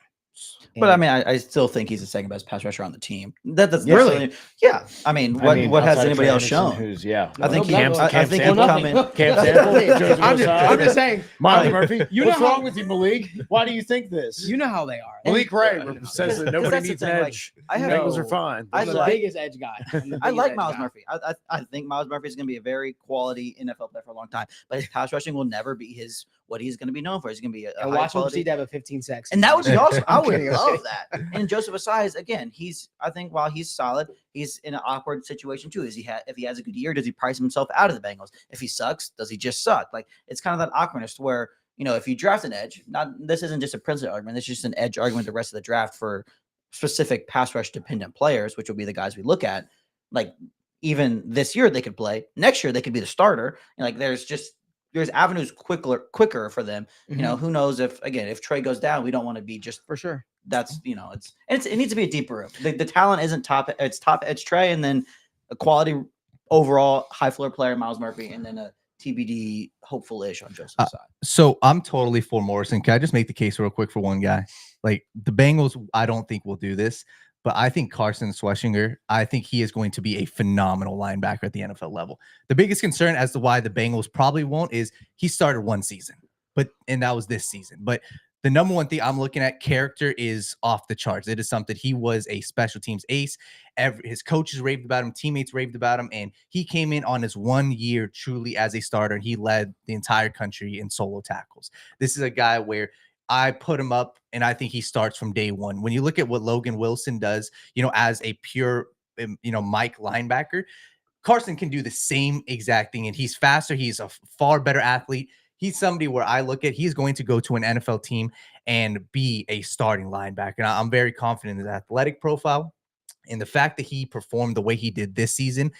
But I mean, I still think he's the second best pass rusher on the team. That's Really? necessarily- yeah. I mean, what has outside of anybody Trey else Henderson, shown? Who's yeah. I think Cam I think Sample? coming. Cam Sample, Joseph I'm Ossai, just saying. Miles Murphy. You What's know how- wrong with you, Malik? Why do you think this? You know how they are. Malik Wright says that Because nobody that's the needs an thing, like, edge. I have- Bengals are fine. I I'm the like- biggest edge guy. I like Myles Murphy. I think Myles Murphy is going to be a very quality NFL player for a long time, but his pass rushing will never be what he's going to be known for. He's going to be a And high watch him quality. proceed to have a 15 sacks. And that would be awesome. I I'm would kidding. love that. And Joseph Ossai is, again, I think while he's solid, he's in an awkward situation too. If he has a good year, does he price himself out of the Bengals? If he sucks, does he just suck? Like, it's kind of that awkwardness to where, if you draft an edge, this isn't just a Princely argument, this is just an edge argument the rest of the draft for specific pass rush dependent players, which will be the guys we look at. Like, even this year they could play. Next year they could be the starter. And like, there's avenues quicker for them. Who knows if Trey goes down, we don't want to be just for sure. That's it needs to be a deeper room. The talent isn't top. It's top edge Trey, and then a quality overall high floor player Myles Murphy, and then a TBD hopeful-ish on Joseph's side. So I'm totally for Morrison. Can I just make the case real quick for one guy? Like the Bengals, I don't think will do this, but I think Carson Schlesinger, I think he is going to be a phenomenal linebacker at the NFL level. The biggest concern as to why the Bengals probably won't is he started one season, and that was this season. But the number one thing I'm looking at, character is off the charts. It is something. He was a special teams ace. His coaches raved about him, teammates raved about him, and he came in on his 1 year truly as a starter, and he led the entire country in solo tackles. This is a guy where I put him up, and I think he starts from day one. When you look at what Logan Wilson does, as a pure, Mike linebacker, Carson can do the same exact thing, and he's faster. He's a far better athlete. He's somebody where I look at, he's going to go to an NFL team and be a starting linebacker. And I'm very confident in his athletic profile and the fact that he performed the way he did this season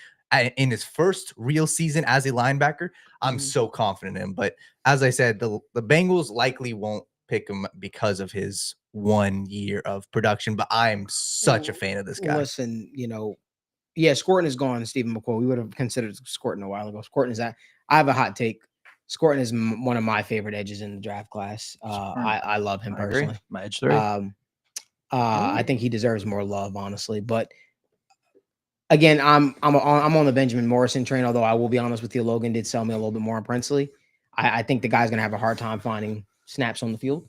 in his first real season as a linebacker. I'm so confident in him. But as I said, the Bengals likely won't pick him because of his 1 year of production, but I'm such a fan of this guy. Listen, Scorton is gone, Stephen McCoy. We would have considered Scorton a while ago. Scorton is that. I have a hot take. Scorton is one of my favorite edges in the draft class. I love him personally. My edge 3. I think he deserves more love, honestly. But again, I'm on the Benjamin Morrison train. Although I will be honest with you, Logan did sell me a little bit more on Princely. I think the guy's gonna have a hard time finding snaps on the field.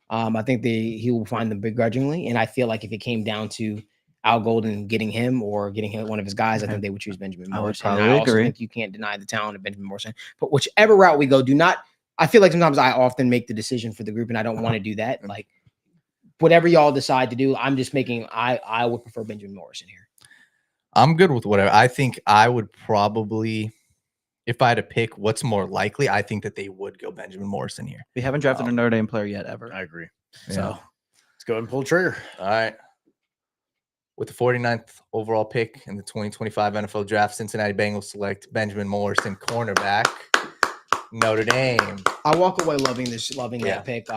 I think he will find them begrudgingly, and I feel like if it came down to Al Golden getting him or getting him one of his guys, I think they would choose Benjamin Morrison. I would And I also agree. think you can't deny the talent of Benjamin Morrison. But whichever route we go, I feel like sometimes I often make the decision for the group, and I don't want to do that. Like whatever y'all decide to do, I'm just making. I would prefer Benjamin Morrison here. I'm good with whatever. I think I would probably, if I had to pick what's more likely, I think that they would go Benjamin Morrison here. We haven't drafted a Notre Dame player yet ever. I agree. So Let's go ahead and pull the trigger. All right. With the 49th overall pick in the 2025 NFL Draft, Cincinnati Bengals select Benjamin Morrison, cornerback, Notre Dame. I walk away loving that pick.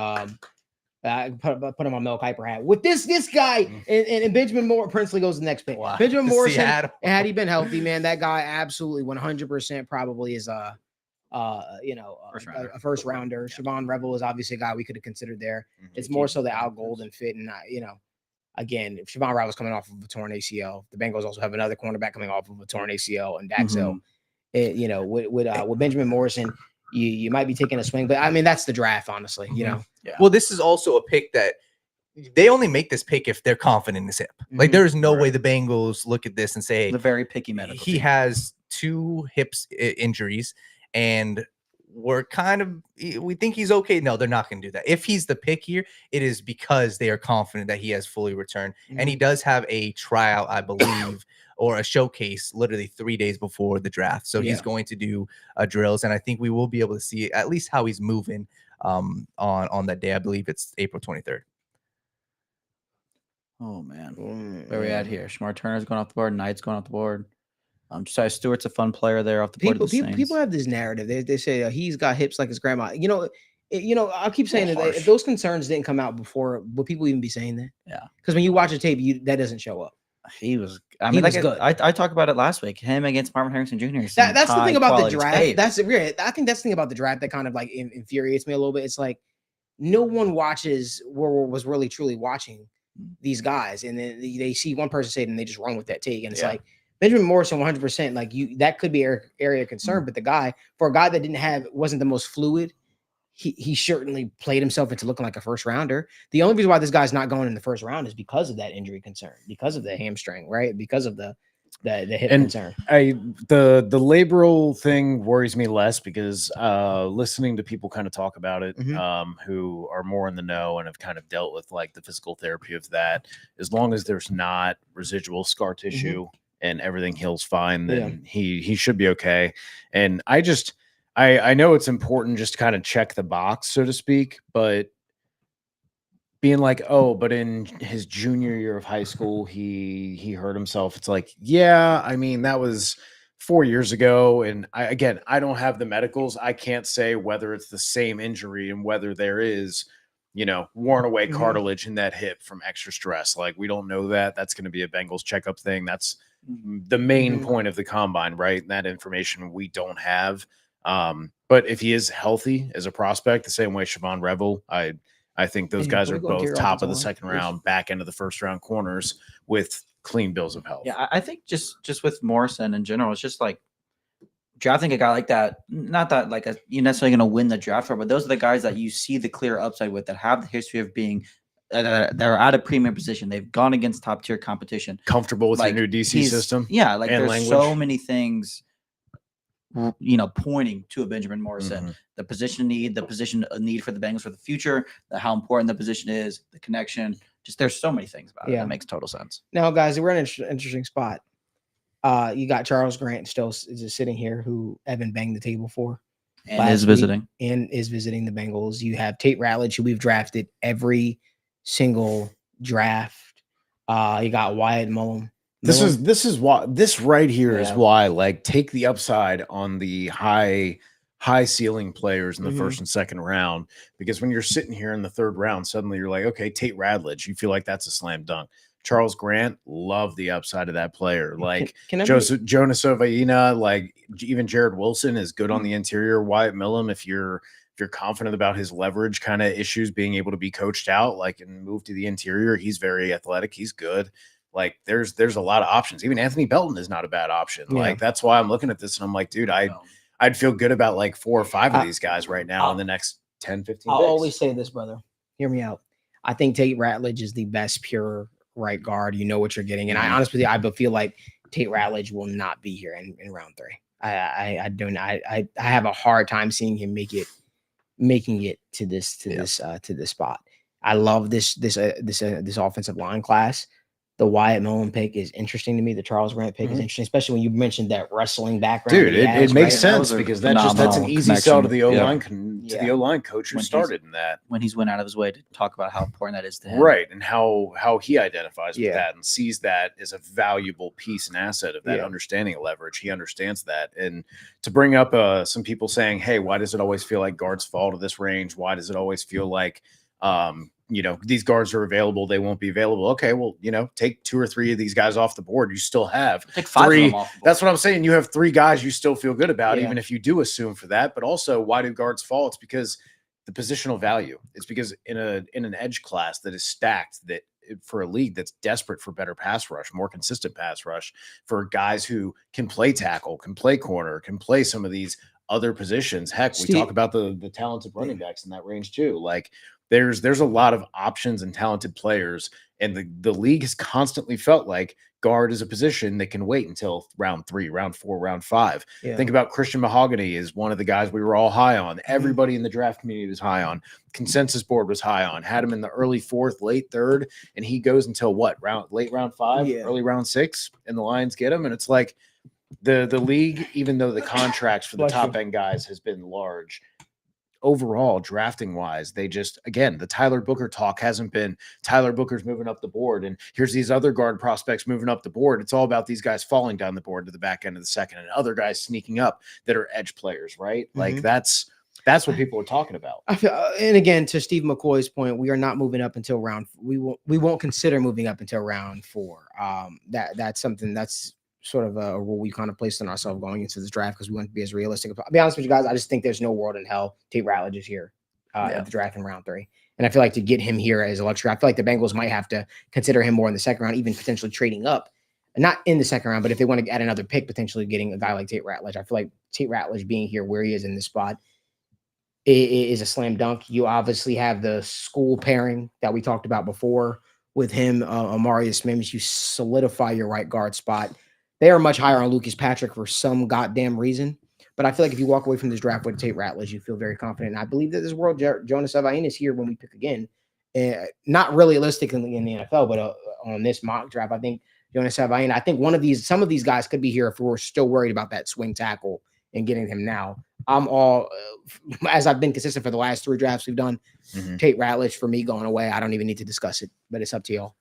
Put him on Mel Kiper hat with this guy and Benjamin Moore. Princely goes the next pick. Wow. Benjamin Morrison, Seattle. and had he been healthy, man, that guy absolutely 100% probably is a first rounder. Siobhan Revel is obviously a guy we could have considered there. It's more so the Al Golden fit, and again, if Siobhan Revel's coming off of a torn ACL, the Bengals also have another cornerback coming off of a torn ACL, and Daxel. With Benjamin Morrison, you might be taking a swing, but I mean that's the draft, honestly. Yeah. Well, this is also a pick that they only make this pick if they're confident in his hip. Like there is no way the Bengals look at this and say The very picky medical he team. has 2 hips injuries and we think he's okay. No, they're not going to do that. If he's the pick here, it is because they are confident that he has fully returned. And he does have a tryout, I believe, or a showcase literally 3 days before the draft. So he's going to do drills. And I think we will be able to see at least how he's moving on that day. I believe it's April 23rd. Oh, man. Where are we at here? Shamar Turner's going off the board. Knight's going off the board. Josiah Stewart's a fun player there off the board. People have this narrative. They say he's got hips like his grandma. I keep saying that if those concerns didn't come out before, would people even be saying that? Yeah. Because when you watch a tape, that doesn't show up. He was. He was good. I talked about it last week. Him against Marvin Harrison Jr. That's the thing about the draft. Tape. That's weird. I think that's the thing about the draft that kind of like infuriates me a little bit. It's like no one watches or was really truly watching these guys, and then they see one person say it and they just run with that take, and it's like. Benjamin Morrison, 100%, like that could be area of concern, but for a guy that wasn't the most fluid, he certainly played himself into looking like a first rounder. The only reason why this guy's not going in the first round is because of that injury concern, because of the hamstring, right? Because of the hip concern. The labral thing worries me less because listening to people kind of talk about it, who are more in the know and have kind of dealt with like the physical therapy of that, as long as there's not residual scar tissue. And everything heals fine, then he should be okay. And I know it's important just to kind of check the box, so to speak, but being like, but in his junior year of high school, he hurt himself. It's like, I mean, that was 4 years ago. And I don't have the medicals. I can't say whether it's the same injury and whether there is, worn away cartilage in that hip from extra stress. Like, we don't know that. That's going to be a Bengals checkup thing. That's the main point of the combine, right? And that information we don't have. But if he is healthy as a prospect, the same way Siobhan Revel, I think those guys are both top of the second round, back end of the first round corners with clean bills of health. Yeah, I think just with Morrison in general, it's just like drafting a guy like that. Not that like you're necessarily going to win the draft for, but those are the guys that you see the clear upside with, that have the history of being. They're at a premium position. They've gone against top tier competition. Comfortable with your new DC system. Yeah, like there's language. So many things, pointing to a Benjamin Morrison. The position need for the Bengals for the future, how important the position is, the connection. Just there's so many things about it that makes total sense. Now, guys, we're in an interesting spot. You got Charles Grant still just sitting here, who Evan banged the table for. And is visiting the Bengals. You have Tate Ratledge, who we've drafted every single draft. You got Wyatt Mullen. This is why this right here is why, like, take the upside on the high ceiling players in the first and second round, because when you're sitting here in the third round, suddenly you're like, okay, Tate Ratledge, you feel like that's a slam dunk. Charles Grant, love the upside of that player. Like Jonas Ovaina, like even Jared Wilson is good on the interior. Wyatt Millam, if you're confident about his leverage kind of issues, being able to be coached out, like, and move to the interior, he's very athletic. He's good. Like there's a lot of options. Even Anthony Belton is not a bad option. Yeah. Like that's why I'm looking at this and I'm like, dude, I'd feel good about like 4 or 5 of these guys right now in the next 10, 15 I'll days. always say this, brother. Hear me out. I think Tate Ratledge is the best pure right guard. You know what you're getting. And I honestly, I feel like Tate Ratledge will not be here in round 3. I have a hard time seeing him making it to this spot. I love this offensive line class. The Wyatt Mullen pick is interesting to me. The Charles Grant pick is interesting, especially when you mentioned that wrestling background. Dude, it makes sense because that's an easy sell to the O-line the O-line coach who started in that. When he's went out of his way to talk about how important that is to him. Right, and how he identifies with that and sees that as a valuable piece and asset of that understanding of leverage. He understands that. And to bring up some people saying, hey, why does it always feel like guards fall to this range? Why does it always feel like these guards are available, they won't be available. Okay, well, take 2 or 3 of these guys off the board. You still have Take 5 of 3. them off the board. That's what I'm saying. You have 3 guys you still feel good about, Yeah. even if you do assume for that. But also, why do guards fall? It's because the positional value. It's because in an edge class that is stacked, that for a league that's desperate for better pass rush, more consistent pass rush, for guys who can play tackle, can play corner, can play some of these other positions. Heck, we Steve- talk about the talented running backs in that range too. Like there's a lot of options and talented players, and the league has constantly felt like guard is a position that can wait until round 3, round 4, round 5. Yeah. Think about Christian Mahogany is one of the guys we were all high on. Everybody in the draft community was high on. Consensus board was high on. Had him in the early 4th, late 3rd, and he goes until what? Late round 5, Yeah. early round 6, and the Lions get him. And it's like the league, even though the contracts for the Bless you. top end guys has been large, overall drafting wise, they just, again, the Tyler Booker talk hasn't been Tyler Booker's moving up the board and here's these other guard prospects moving up the board. It's all about these guys falling down the board to the back end of the second and other guys sneaking up that are edge players, right? Like that's what people are talking about. I feel, and again, to Steve McCoy's point, we are not moving up until we won't consider moving up until round 4. That's something that's sort of a rule we kind of placed on ourselves going into this draft because we want to be as realistic. I'll be honest with you guys, I just think there's no world in hell Tate Ratledge is here at the draft in round 3. And I feel like to get him here as a luxury, I feel like the Bengals might have to consider him more in the second round, even potentially trading up. Not in the second round, but if they want to add another pick, potentially getting a guy like Tate Ratledge. I feel like Tate Ratledge being here where he is in this spot is a slam dunk. You obviously have the school pairing that we talked about before with him, Amarius Mims. You solidify your right guard spot. They are much higher on Lucas Patrick for some goddamn reason. But I feel like if you walk away from this draft with Tate Ratledge, you feel very confident. And I believe that this world, Jonas Avain is here when we pick again. Not realistically in the NFL, but on this mock draft, I think Jonas Avain, I think some of these guys could be here if we're still worried about that swing tackle and getting him now. I'm all, as I've been consistent for the last 3 drafts we've done, Tate Ratledge for me going away. I don't even need to discuss it, but it's up to y'all.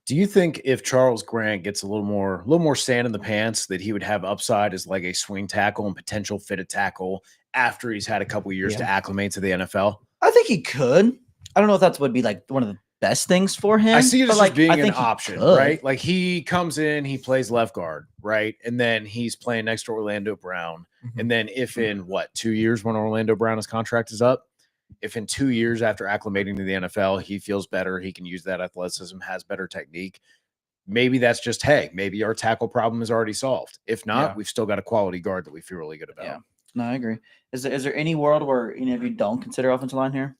Do you think if Charles Grant gets a little more sand in the pants, that he would have upside as like a swing tackle and potential fitted tackle after he's had a couple years to acclimate to the NFL? I think he could. I don't know if that would be like one of the best things for him. I see it as like, just being I an think he option, could. right? Like he comes in, he plays left guard, right? And then he's playing next to Orlando Brown. And then if in 2 years when Orlando Brown's contract is up, if in 2 years after acclimating to the NFL, he feels better, he can use that athleticism, has better technique, maybe that's just, hey, maybe our tackle problem is already solved. If not, we've still got a quality guard that we feel really good about. Yeah. No, I agree. Is there any world where any of you don't consider offensive line here?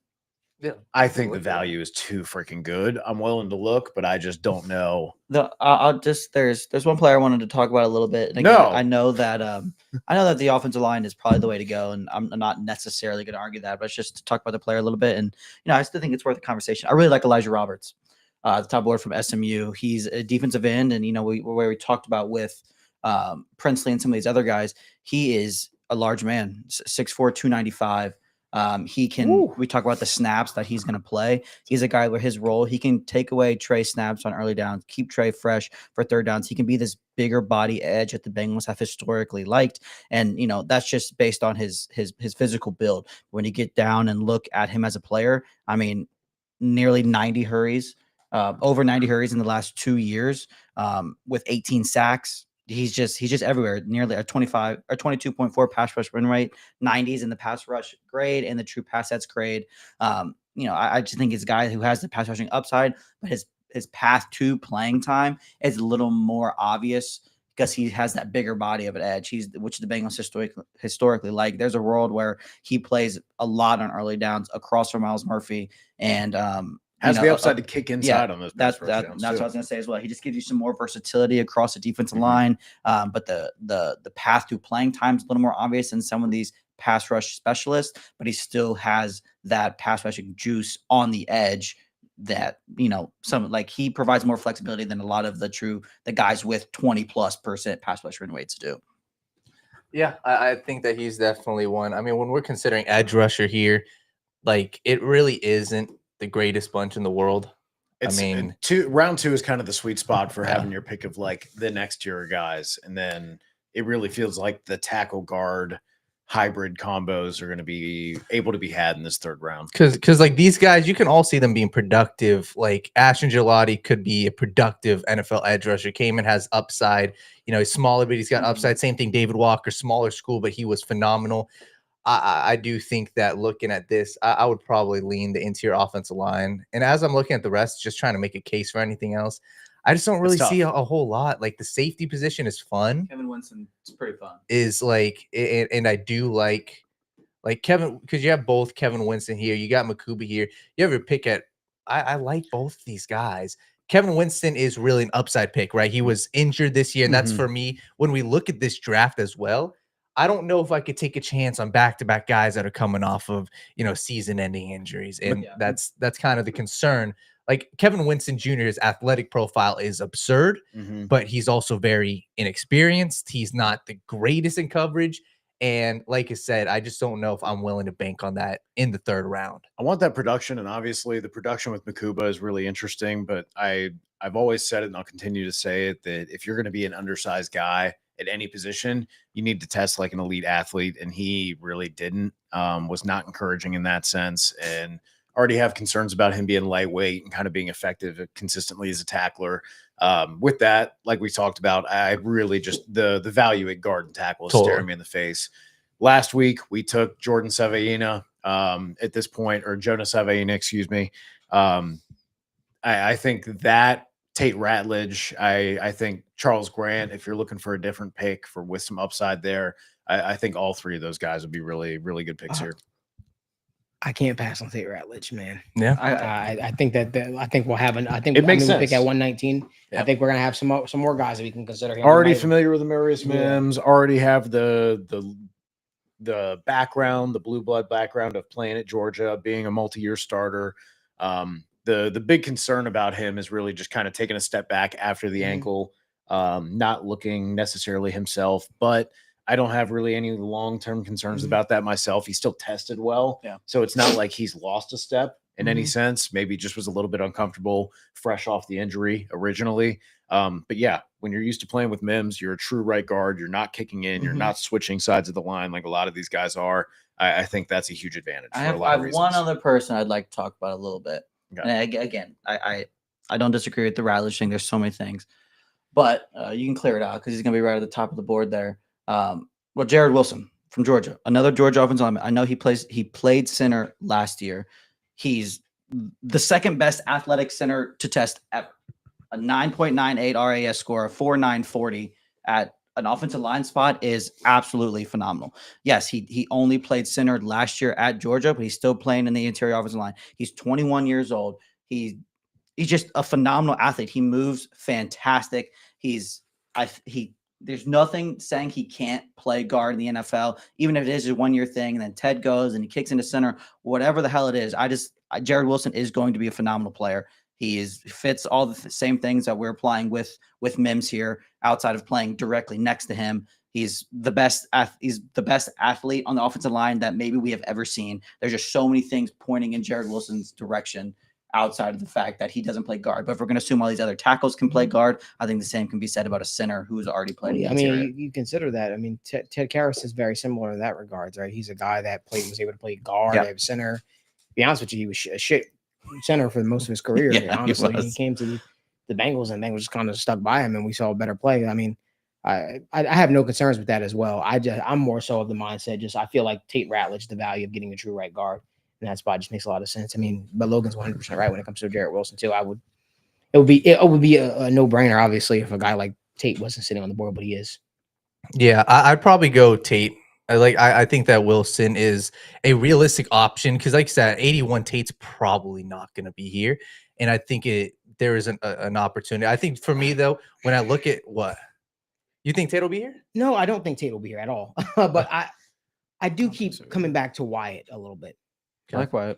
Yeah, I think the value is too freaking good. I'm willing to look, but I just don't know. I'll just there's one player I wanted to talk about a little bit. And again, I know that the offensive line is probably the way to go, and I'm not necessarily going to argue that, but it's just to talk about the player a little bit. And I still think it's worth a conversation. I really like Elijah Roberts, the top board from SMU. He's a defensive end, and where we talked about with Princely and some of these other guys, he is a large man, 6'4", 295. He can, we talk about the snaps that he's going to play. He's a guy where his role, he can take away Trey snaps on early downs, keep Trey fresh for third downs. He can be this bigger body edge that the Bengals have historically liked. And, that's just based on his physical build. When you get down and look at him as a player, I mean, nearly 90 hurries, over 90 hurries in the last 2 years, with 18 sacks. He's just everywhere. Nearly a 25 or 22.4 pass rush win rate, 90s in the pass rush grade and the true pass sets grade. I just think he's a guy who has the pass rushing upside, but his path to playing time is a little more obvious because he has that bigger body of an edge. Which the Bengals historically like. There's a world where he plays a lot on early downs across from Miles Murphy and has the upside to kick inside on those. That's what I was going to say as well. He just gives you some more versatility across the defensive line, but the path to playing time is a little more obvious than some of these pass rush specialists. But he still has that pass rushing juice on the edge that he provides more flexibility than a lot of the guys with 20+% pass rush win rates do. Yeah, I think that he's definitely one. I mean, when we're considering edge rusher here, like it really isn't the greatest bunch in the world. Round 2 is kind of the sweet spot for having your pick of like the next tier guys. And then it really feels like the tackle guard hybrid combos are going to be able to be had in this third round. Because like these guys, you can all see them being productive. Like Ashton Gelati could be a productive NFL edge rusher. Kamen has upside. You know, he's smaller, but he's got upside. Same thing, David Walker, smaller school, but he was phenomenal. I do think that looking at this, I would probably lean the interior offensive line. And as I'm looking at the rest, just trying to make a case for anything else, I just don't really see a whole lot. Like the safety position is fun. Kevin Winston is pretty fun. Is like, and I do like Kevin, because you have both Kevin Winston here. You got Makuba here. You have your pick at, I like both these guys. Kevin Winston is really an upside pick, right? He was injured this year. And that's for me, when we look at this draft as well, I don't know if I could take a chance on back-to-back guys that are coming off of, you know, season-ending injuries. And that's kind of the concern. Like Kevin Winston Jr.'s athletic profile is absurd, but he's also very inexperienced. He's not the greatest in coverage. And like I said, I just don't know if I'm willing to bank on that in the third round. I want that production, and obviously the production with Makuba is really interesting, but I've always said it, and I'll continue to say it, that if you're going to be an undersized guy at any position, you need to test like an elite athlete, and he really didn't, was not encouraging in that sense, and already have concerns about him being lightweight and kind of being effective consistently as a tackler. With that, like we talked about, I really just the value at guard and tackle is staring me in the face. Last week, we took Jordan Savaina at this point, or Jonas Savaina, excuse me. I think that Tate Ratledge, I think Charles Grant, if you're looking for a different pick with some upside there, I think all three of those guys would be really, really good picks here. I can't pass on Tate Ratledge, man. Yeah, I think that I think we'll have it makes sense. We pick at 119. Yeah. I think we're gonna have some more guys that we can consider. Already familiar with Amarius Mims. Already have the background, the blue blood background of playing at Georgia, being a multi-year starter. The big concern about him is really just kind of taking a step back after the ankle, not looking necessarily himself, but I don't have really any long-term concerns about that myself. He still tested well. Yeah. So it's not like he's lost a step in any sense. Maybe just was a little bit uncomfortable fresh off the injury originally. But yeah, when you're used to playing with Mims, you're a true right guard. You're not kicking in. You're not switching sides of the line like a lot of these guys are. I think that's a huge advantage. I have one other person I'd like to talk about a little bit. Okay. And again, I don't disagree with the Ratledge thing. There's so many things. But you can clear it out because he's going to be right at the top of the board there. Well, Jared Wilson from Georgia, another Georgia offensive lineman. I know he played center last year. He's the second best athletic center to test ever. A 9.98 RAS score, a 4.940 at an offensive line spot is absolutely phenomenal. Yes, he only played center last year at Georgia, but he's still playing in the interior offensive line. He's 21 years old. He's just a phenomenal athlete. He moves fantastic. There's nothing saying he can't play guard in the NFL, even if it is a one-year thing. And then Ted goes and he kicks into center, whatever the hell it is. Jared Wilson is going to be a phenomenal player. He fits all the same things that we're applying with Mims here, outside of playing directly next to him. He's the best athlete on the offensive line that maybe we have ever seen. There's just so many things pointing in Jared Wilson's direction outside of the fact that he doesn't play guard. But if we're going to assume all these other tackles can play guard, I think the same can be said about a center who's already played. I mean, you consider that. I mean, Ted Karras is very similar in that regards, right? He's a guy that was able to play guard, center. To be honest with you, he was a shit center for most of his career. Honestly, he came to the Bengals, and Bengals just kind of stuck by him, and we saw a better play. I mean, I have no concerns with that as well. I'm more so of the mindset. I feel like Tate Ratledge, the value of getting a true right guard in that spot just makes a lot of sense. I mean, but Logan's 100% right when it comes to Jared Wilson too. It would be a no-brainer, obviously, if a guy like Tate wasn't sitting on the board, but he is. Yeah, I'd probably go Tate. I think that Wilson is a realistic option because, like I said, 81 Tate's probably not going to be here, and I think there is an opportunity. I think for me though, when I look at what you think Tate will be here, no, I don't think Tate will be here at all. But I do keep coming back to Wyatt a little bit. I like Wyatt.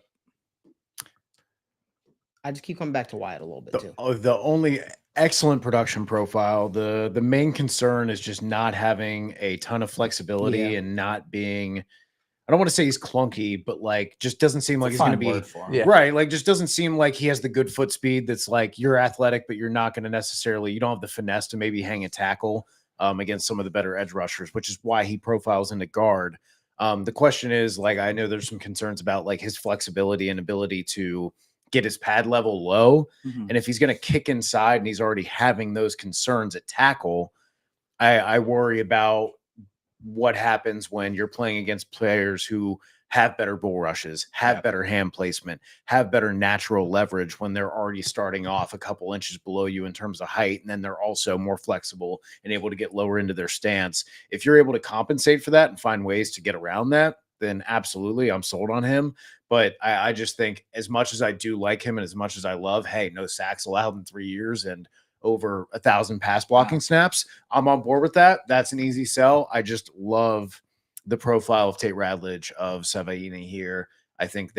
I just keep coming back to Wyatt a little bit too. The only excellent production profile. The main concern is just not having a ton of flexibility and not being, I don't want to say he's clunky, but like just doesn't seem like he's going to be right. Like just doesn't seem like he has the good foot speed. That's like you're athletic, but you're not going to necessarily, you don't have the finesse to maybe hang a tackle against some of the better edge rushers, which is why he profiles into guard. The question is, like, I know there's some concerns about like his flexibility and ability to get his pad level low. Mhm. And if he's going to kick inside and he's already having those concerns at tackle, I worry about what happens when you're playing against players who have better bull rushes, have better hand placement, have better natural leverage when they're already starting off a couple inches below you in terms of height. And then they're also more flexible and able to get lower into their stance. If you're able to compensate for that and find ways to get around that, then absolutely I'm sold on him. But I just think as much as I do like him and as much as I love, hey, no sacks allowed in 3 years and over 1,000 pass blocking snaps, I'm on board with that. That's an easy sell. I just love the profile of Tate Radledge of Savaina here. I think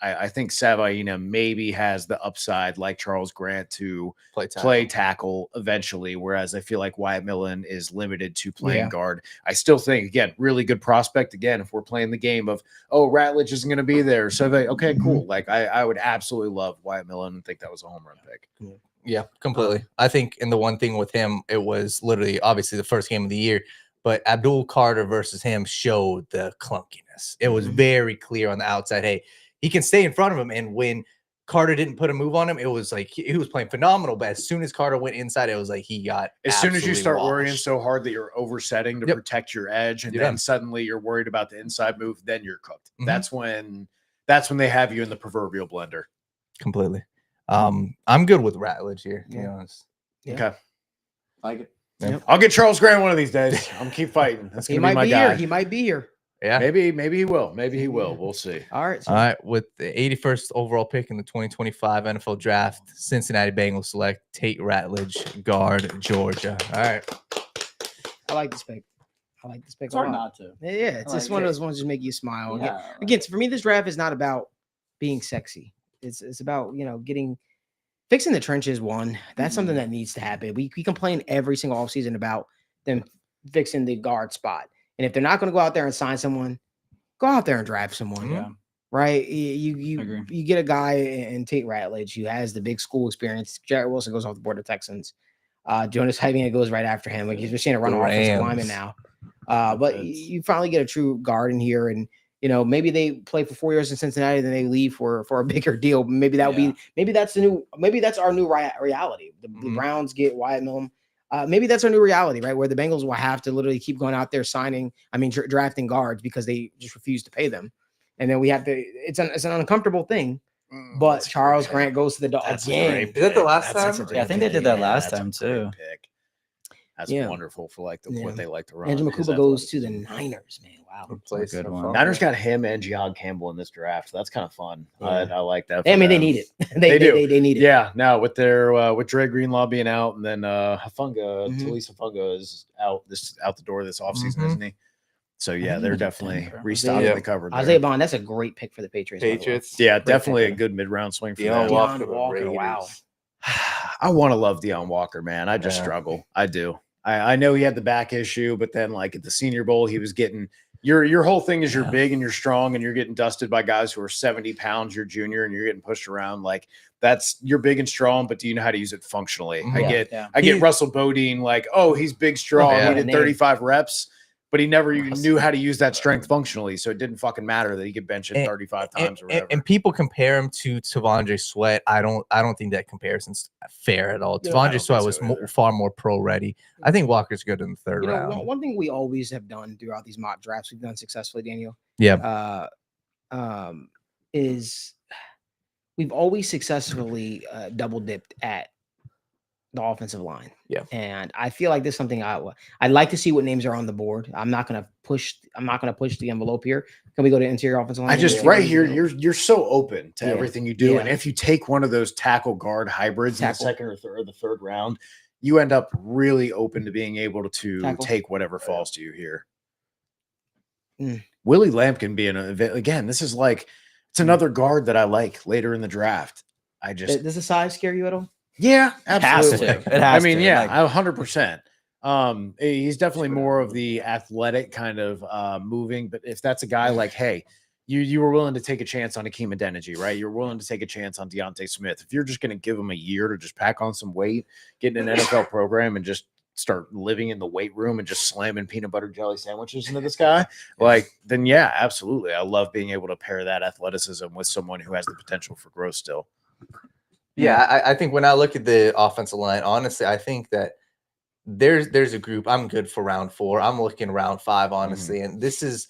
I think Savaina maybe has the upside like Charles Grant to play tackle eventually, whereas I feel like Wyatt Millen is limited to playing guard. I still think, again, really good prospect. Again, if we're playing the game of, oh, Radledge isn't going to be there, so okay, cool. Like I would absolutely love Wyatt Millen and think that was a home run pick. Yeah, completely. I think, and the one thing with him, it was literally obviously the first game of the year, but Abdul Carter versus him showed the clunkiness. It was very clear on the outside. Hey, he can stay in front of him. And when Carter didn't put a move on him, it was like he was playing phenomenal. But as soon as Carter went inside, it was like he got as soon as you start washed. worrying so hard that you're oversetting to protect your edge, and then suddenly you're worried about the inside move, then you're cooked. That's when they have you in the proverbial blender. Completely. I'm good with Radledge here, to be honest. Okay. Like it. Yep. I'll get Charles Grant one of these days. I'm keep fighting. That's He gonna be might my be guy. here. He might be here. Yeah. Maybe he will. Maybe he will. We'll see. All right. All right. With the 81st overall pick in the 2025 NFL Draft, Cincinnati Bengals select Tate Radledge, guard, Georgia. All right. I like this pick. It's hard not to. Yeah, it's just one of those ones that make you smile. Yeah. Again, for me, this draft is not about being sexy. It's about fixing the trenches. One, that's something that needs to happen. We complain every single offseason about them fixing the guard spot. And if they're not going to go out there and sign someone, go out there and draft someone. Yeah. Right. Agree. You get a guy in Tate Radledge who has the big school experience. Jarrett Wilson goes off the board of Texans. Jonas Hyman goes right after him. Like we're seeing a run offensive lineman now. But you finally get a true guard in here, and maybe they play for 4 years in Cincinnati, then they leave for a bigger deal. Maybe that would maybe that's our new reality. The Browns get Wyatt Millen. Maybe that's our new reality, right? Where the Bengals will have to literally keep going out there drafting guards because they just refuse to pay them. And then we have to, it's an uncomfortable thing, but Charles Grant goes to the Dogs again. Is that the last time? Yeah, I think they did that last time too. That's wonderful for what they like to run. Andrew McCoupa goes to the Niners, man. Wow. Good one. Niners got him and Jihad Campbell in this draft. So that's kind of fun. I like that. I mean, they need it. They do. They need it. Yeah. Now with their with Dre Greenlaw being out, and then Talise Hufanga is out the door this offseason, isn't he? So yeah, they're definitely restocking the cupboard. Isaiah Bond, that's a great pick for the Patriots. Yeah, definitely a good mid-round swing for them. Walker, wow. I want to love Deion Walker, man. I just struggle. I do. I know he had the back issue, but then like at the Senior Bowl, he was getting your whole thing is you're big and you're strong and you're getting dusted by guys who are 70 pounds, you're junior, and you're getting pushed around. Like you're big and strong, but do you know how to use it functionally? I get Russell Bodine like, oh, he's big, strong. He did 35 reps, but he never even knew how to use that strength functionally. So it didn't fucking matter that he could bench it 35 times or whatever. And people compare him to T'Vondre Sweat. I don't think that comparison's fair at all. T'Vondre Sweat was far more pro ready. I think Walker's good in the third round. One thing we always have done throughout these mock drafts, we've done successfully, Daniel. Yeah. Is we've always successfully double dipped at the offensive line. Yeah. And I feel like this is something I'd like to see what names are on the board. I'm not going to push the envelope here. Can we go to interior offensive line? You're so open to everything you do. And if you take one of those tackle guard hybrids in the second or the third round, you end up really open to being able to take whatever falls to you here. Willie Lampkin being again, this is like, it's another guard that I like later in the draft. Does the size scare you at all? Yeah, absolutely. It has to. 100%. He's definitely more of the athletic kind of moving. But if that's a guy like, hey, you were willing to take a chance on Akeem Adeniji, right? You're willing to take a chance on Deontay Smith. If you're just going to give him a year to just pack on some weight, get in an NFL program and just start living in the weight room and just slamming peanut butter jelly sandwiches into this guy, like, then yeah, absolutely. I love being able to pair that athleticism with someone who has the potential for growth still. Yeah, I think when I look at the offensive line, honestly, I think that there's a group. I'm good for round 4. I'm looking round 5, honestly. And this is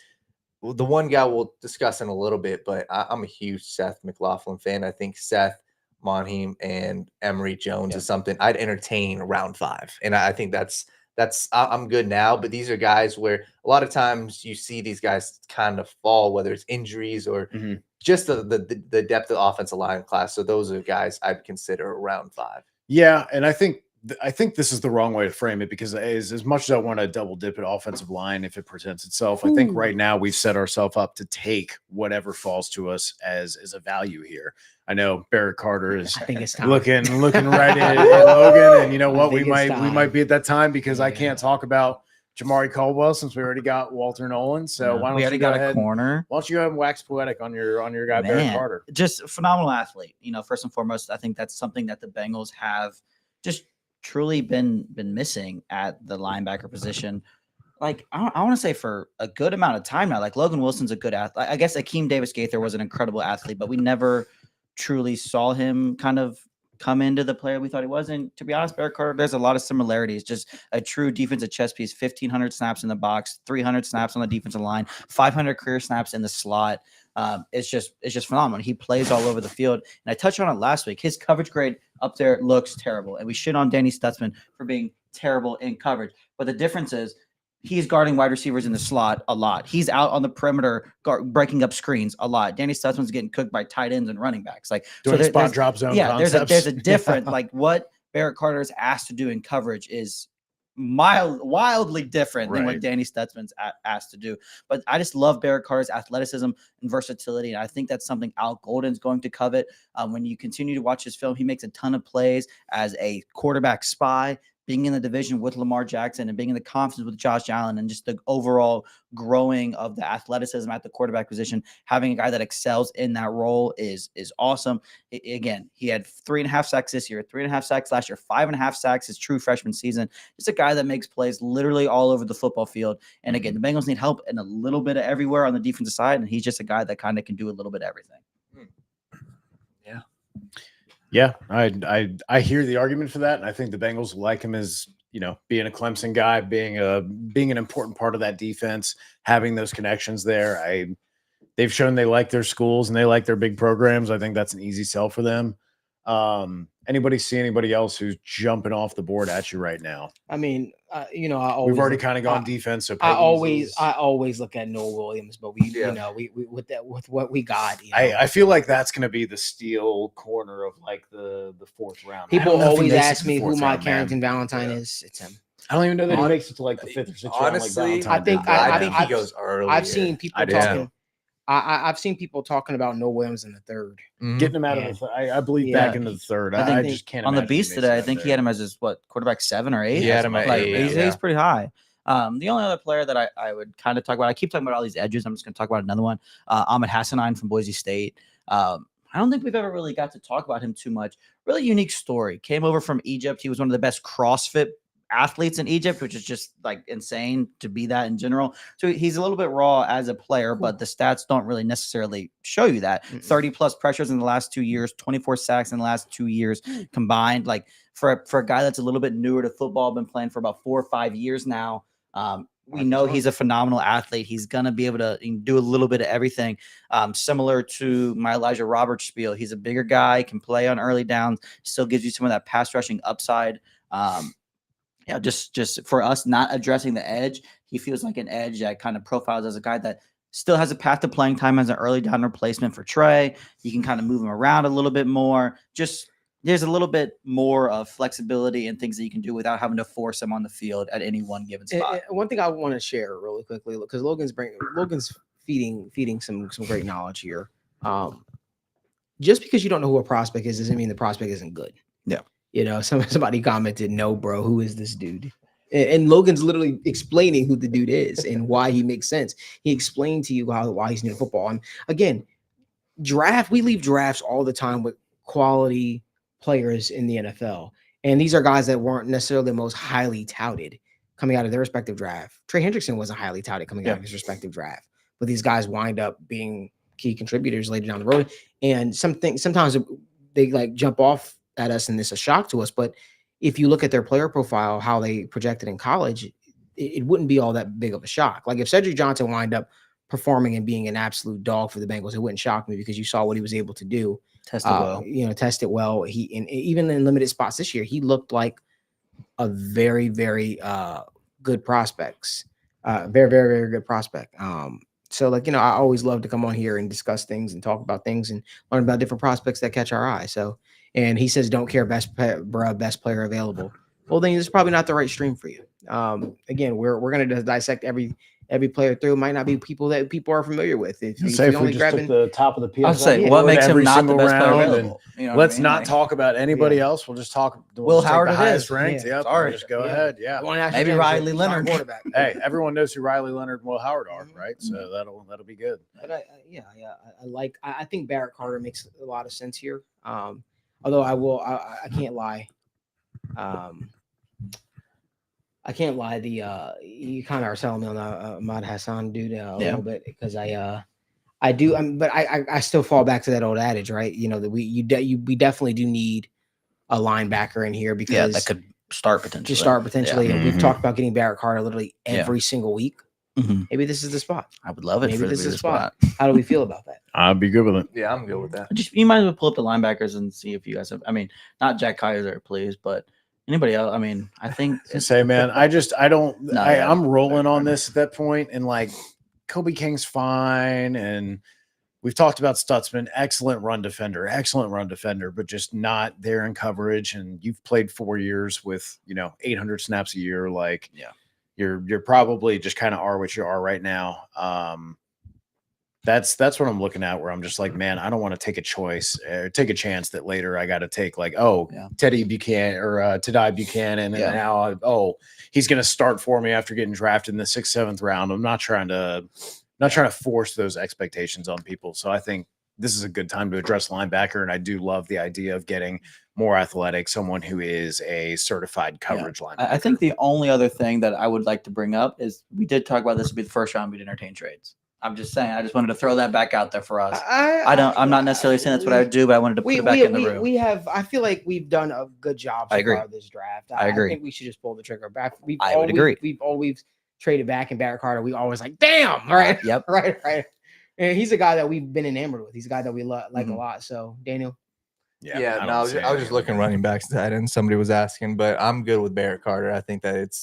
the one guy we'll discuss in a little bit, but I'm a huge Seth McLaughlin fan. I think Seth, Monheim, and Emory Jones is something I'd entertain round 5. And I think that's I'm good now, but these are guys where a lot of times you see these guys kind of fall, whether it's injuries or just the depth of the offensive line class. So those are guys I'd consider round 5. Yeah, and I think this is the wrong way to frame it, because as much as I want to double dip at offensive line if it presents itself, I think right now we've set ourselves up to take whatever falls to us as a value here. I know Barrett Carter is I think it's time. looking right at Logan, and you know what, we might be at that time, because I can't talk about Jamari Caldwell since we already got Walter Nolan. So why don't we already you go got ahead, a corner? why don't you go ahead and wax poetic on your guy Barrett Carter? Just a phenomenal athlete. You know, first and foremost, I think that's something that the Bengals have just truly been missing at the linebacker position. Like, I want to say for a good amount of time now. Like, Logan Wilson's a good athlete. I guess Akeem Davis-Gaither was an incredible athlete, but we never truly saw him kind of come into the player we thought he was. And to be honest, Barrett Carter, there's a lot of similarities. Just a true defensive chess piece, 1,500 snaps in the box, 300 snaps on the defensive line, 500 career snaps in the slot. It's just phenomenal. He plays all over the field. And I touched on it last week. His coverage grade up there looks terrible. And we shit on Danny Stutzman for being terrible in coverage. But the difference is he's guarding wide receivers in the slot a lot. He's out on the perimeter breaking up screens a lot. Danny Stutzman's getting cooked by tight ends and running backs. Like, doing spot drop zone concepts. There's a different, like, what Barrett Carter is asked to do in coverage is wildly different than what Danny Stutzman's asked to do. But I just love Barrett Carter's athleticism and versatility, and I think that's something Al Golden's going to covet. When you continue to watch his film, he makes a ton of plays as a quarterback spy, being in the division with Lamar Jackson and being in the conference with Josh Allen, and just the overall growing of the athleticism at the quarterback position. Having a guy that excels in that role is awesome. Again, he had 3.5 sacks this year, 3.5 sacks last year, 5.5 sacks his true freshman season. Just a guy that makes plays literally all over the football field. And again, the Bengals need help in a little bit of everywhere on the defensive side, and he's just a guy that kind of can do a little bit of everything. Yeah, I hear the argument for that, and I think the Bengals like him as, you know, being a Clemson guy, being an important part of that defense, having those connections there. They've shown they like their schools and they like their big programs. I think that's an easy sell for them. Anybody see anybody else who's jumping off the board at you right now? I mean, you know, we've already kind of gone defense. So I always look at Noah Williams, but you know, we with what we got. You know? I feel like that's going to be the steal corner of like the 4th round. People always ask me who my Carrington Valentine is. It's him. I don't even know that he makes it to like the 5th or 6th round. Honestly, like I think he goes early. I've seen people talking. I've seen people talking about Noah Williams in the 3rd. Getting him out of the I believe back into the 3rd. I just can't. On the Beast today, I think he had him as his quarterback 7 or 8. He had him at 8. He's pretty high. The only other player that I would kind of talk about, I keep talking about all these edges. I'm just going to talk about another one. Ahmed Hassanein from Boise State. I don't think we've ever really got to talk about him too much. Really unique story. Came over from Egypt. He was one of the best CrossFit athletes in Egypt, which is just like insane to be that in general. So he's a little bit raw as a player, but the stats don't really necessarily show you that. 30 plus pressures in the last 2 years, 24 sacks in the last 2 years combined. Like for a guy that's a little bit newer to football, been playing for about 4 or 5 years now. We know he's a phenomenal athlete. He's going to be able to do a little bit of everything. Similar to my Elijah Roberts spiel. He's a bigger guy, can play on early downs, still gives you some of that pass rushing upside. Yeah, just for us not addressing the edge, he feels like an edge that kind of profiles as a guy that still has a path to playing time as an early down replacement for Trey. You can kind of move him around a little bit more. Just there's a little bit more of flexibility and things that you can do without having to force him on the field at any one given spot. And one thing I want to share really quickly, because Logan's feeding some great knowledge here. Just because you don't know who a prospect is doesn't mean the prospect isn't good. Yeah. You know, somebody commented, "No, bro, who is this dude?" And Logan's literally explaining who the dude is and why he makes sense. He explained to you why he's new to football. And again, we leave drafts all the time with quality players in the NFL. And these are guys that weren't necessarily the most highly touted coming out of their respective draft. Trey Hendrickson wasn't highly touted coming out of his respective draft, but these guys wind up being key contributors later down the road. And sometimes they like jump off at us and it's a shock to us. But if you look at their player profile, how they projected in college, it wouldn't be all that big of a shock. Like if Cedric Johnson wind up performing and being an absolute dog for the Bengals, it wouldn't shock me because you saw what he was able to do. Test it well. Test it well. Even in limited spots this year, he looked like a very, very good prospects. Very, very, very good prospect. So like, I always love to come on here and discuss things and talk about things and learn about different prospects that catch our eye. So, and he says, don't care, best player available. Well, then this is probably not the right stream for you. Again, we're going to dissect every player through. It might not be people that people are familiar with. If Say if we just took the top of the PSL, I'll say what makes him not the best player available. Let's not talk about anybody else. We'll just talk. Will Howard the it highest is. ranked. Yeah. Yep. Sorry. Just go ahead. Yeah. Maybe Riley Leonard. Quarterback. Hey, everyone knows who Riley Leonard and Will Howard are, right? So that'll be good. But I think Barrett Carter makes a lot of sense here. Although I can't lie. I can't lie. You kind of are selling me on the Ahmad Hassan dude a little bit because I do. But I still fall back to that old adage, right? That we definitely do need a linebacker in here because that could start potentially. And we've talked about getting Barrett Carter literally every single week. Mm-hmm. Maybe this is the spot. I would love it. Maybe for this is the the spot. How do we feel about that? I'd be good with it. Yeah, I'm good with that. You might as well pull up the linebackers and see if you guys have. I mean, not Jack Kaiser, please, but anybody else. I mean, I think. Say, man, I'm rolling on this at that point, and like Kobe King's fine, and we've talked about Stutzman, excellent run defender, but just not there in coverage. And you've played 4 years with 800 snaps a year, like you're probably just kind of are what you are right now. That's what I'm looking at, where I'm just like, man, I don't want to take a chance that later I got to take Teddy Buchanan or Tadai Buchanan, and now he's going to start for me after getting drafted in the 6th, 7th round. I'm not trying to force those expectations on people. So I think this is a good time to address linebacker, and I do love the idea of getting more athletic, someone who is a certified coverage linebacker. I think the only other thing that I would like to bring up is we did talk about this would be the first round we'd entertain trades. I'm just saying. I just wanted to throw that back out there for us. I'm not necessarily saying that's what I would do, but I wanted to put it back in the room. I feel like we've done a good job so far this draft. I agree. I think we should just pull the trigger back. I would agree. We've always traded back in Barrett Carter. We always like, damn, right? Yep. Right. And he's a guy that we've been enamored with. He's a guy that we like a lot. So, Daniel. I was just looking running backs tight end. Somebody was asking, but I'm good with Barrett Carter. I think that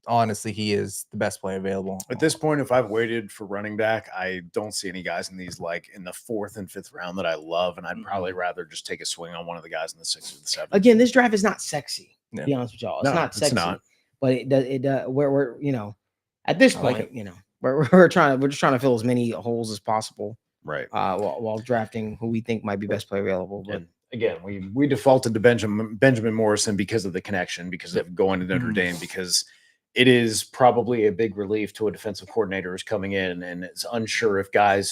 honestly, he is the best player available. At this point, if I've waited for running back, I don't see any guys in these in the 4th and 5th round that I love, and I'd probably rather just take a swing on one of the guys in the 6th or the 7th. Again, this draft is not sexy. To be honest with y'all, it's not sexy. But it does. We're at this point, we're just trying to fill as many holes as possible, right? While drafting who we think might be best player available. But again, we defaulted to Benjamin Morrison because of the connection, because of going to Notre Dame, because it is probably a big relief to a defensive coordinator who's coming in and is unsure if a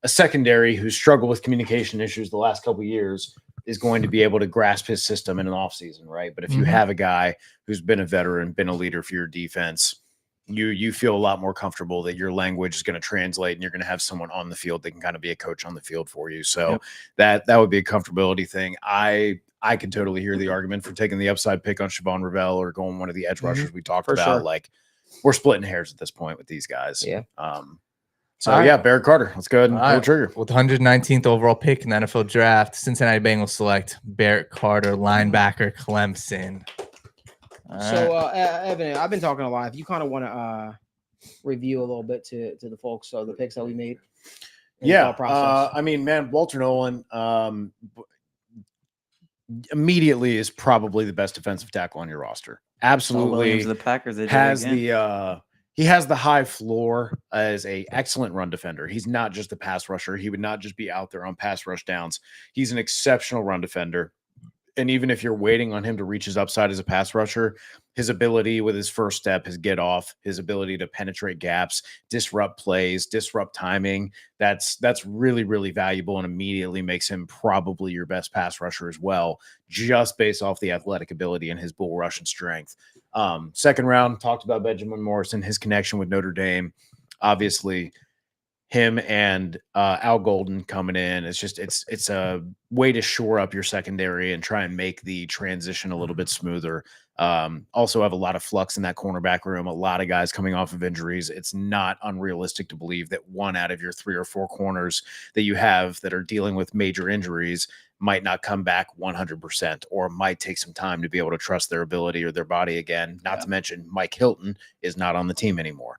secondary who's struggled with communication issues the last couple of years is going to be able to grasp his system in an offseason, right? But if you have a guy who's been a veteran, been a leader for your defense, you feel a lot more comfortable that your language is going to translate and you're going to have someone on the field that can kind of be a coach on the field for you. So that would be a comfortability thing. I could totally hear the argument for taking the upside pick on Siobhan Ravel or going one of the edge rushers we talked about. Sure. Like, we're splitting hairs at this point with these guys. Yeah. Barrett Carter. Let's go ahead and pull the trigger. With the 119th overall pick in the NFL draft, Cincinnati Bengals select Barrett Carter, linebacker, Clemson. So, Evan, I've been talking a lot. If you kind of want to review a little bit to the folks of the picks that we made. I mean, man, Walter Nolan immediately is probably the best defensive tackle on your roster. Absolutely. The Packers he has the high floor as a excellent run defender. He's not just a pass rusher. He would not just be out there on pass rush downs. He's an exceptional run defender. And even if you're waiting on him to reach his upside as a pass rusher, his ability with his first step, his get off, his ability to penetrate gaps, disrupt plays, disrupt timing, that's really, really valuable and immediately makes him probably your best pass rusher as well, just based off the athletic ability and his bull rush and strength. Second round, talked about Benjamin Morrison, his connection with Notre Dame. Obviously, him and Al Golden coming in, it's a way to shore up your secondary and try and make the transition a little bit smoother. Also have a lot of flux in that cornerback room, a lot of guys coming off of injuries. It's not unrealistic to believe that one out of your 3 or 4 corners that you have that are dealing with major injuries might not come back 100% or might take some time to be able to trust their ability or their body again. Not to mention Mike Hilton is not on the team anymore.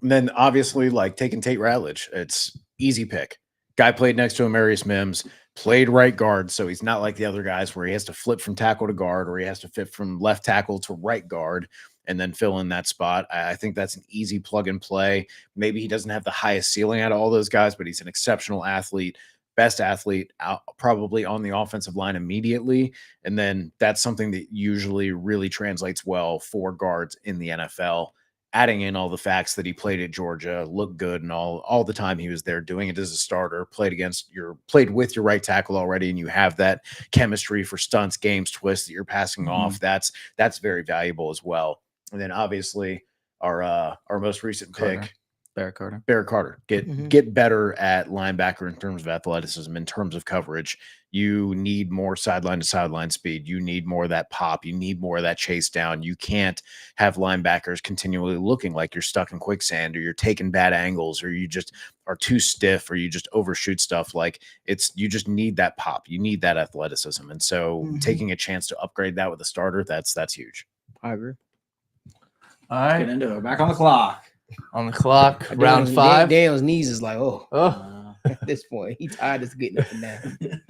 And then obviously, like taking Tate Ratledge, it's easy pick. Guy played next to Amarius Mims, played right guard, so he's not like the other guys where he has to flip from tackle to guard or he has to flip from left tackle to right guard and then fill in that spot. I think that's an easy plug and play. Maybe he doesn't have the highest ceiling out of all those guys, but he's an exceptional athlete, best athlete out, probably on the offensive line immediately. And then that's something that usually really translates well for guards in the NFL. Adding in all the facts that he played at Georgia, looked good, and all the time he was there doing it as a starter, played with your right tackle already, and you have that chemistry for stunts, games, twists that you're passing off. That's very valuable as well. And then obviously our most recent pick, Barrett Carter. Barrett Carter. Get better at linebacker in terms of athleticism, in terms of coverage. You need more sideline to sideline speed. You need more of that pop. You need more of that chase down. You can't have linebackers continually looking like you're stuck in quicksand or you're taking bad angles or you just are too stiff or you just overshoot stuff. Like you just need that pop. You need that athleticism. And so taking a chance to upgrade that with a starter, that's huge. I agree. All right. Get into it. Back on the clock. On the clock, round 5. Daniel's knees is like, Oh, at this point, he tired of getting up and down.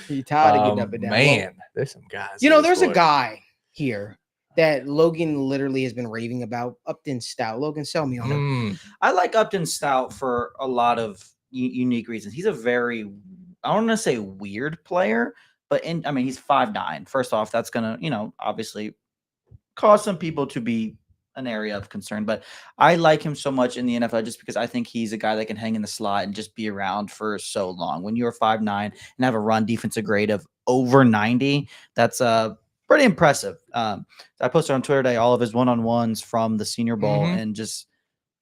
He tired of getting up and down. Man, there's some guys. You know, there's a guy here that Logan literally has been raving about, Upton Stout. Logan, sell me on him. I like Upton Stout for a lot of unique reasons. He's a very, I don't want to say weird player, but he's 5'9". First off, that's going to, obviously cause some people to be an area of concern, but I like him so much in the NFL just because I think he's a guy that can hang in the slot and just be around for so long. When you're 5'9" and have a run defensive grade of over 90, that's pretty impressive. I posted on Twitter today all of his one-on-ones from the Senior Bowl and just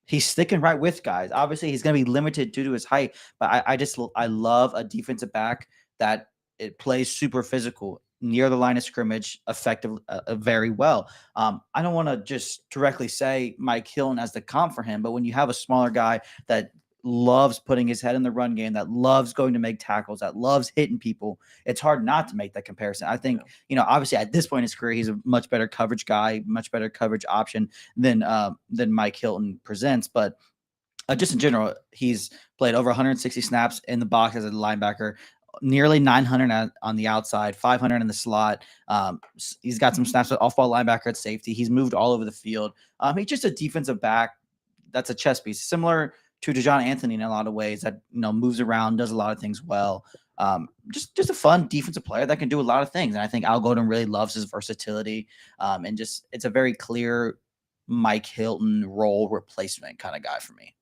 he's sticking right with guys. Obviously, he's going to be limited due to his height, but I love a defensive back that it plays super physical, near the line of scrimmage, effective, very well. I don't want to just directly say Mike Hilton as the comp for him, but when you have a smaller guy that loves putting his head in the run game, that loves going to make tackles, that loves hitting people, it's hard not to make that comparison. I think, obviously at this point in his career, he's a much better coverage guy, much better coverage option than Mike Hilton presents. But just in general, he's played over 160 snaps in the box as a linebacker, nearly 900 on the outside, 500 in the slot. He's got some snaps at off-ball linebacker at safety. He's moved all over the field. He's just a defensive back that's a chess piece, similar to DeJohn Anthony in a lot of ways, that moves around, does a lot of things well. Just a fun defensive player that can do a lot of things. And I think Al Golden really loves his versatility. And just it's a very clear Mike Hilton role replacement kind of guy for me.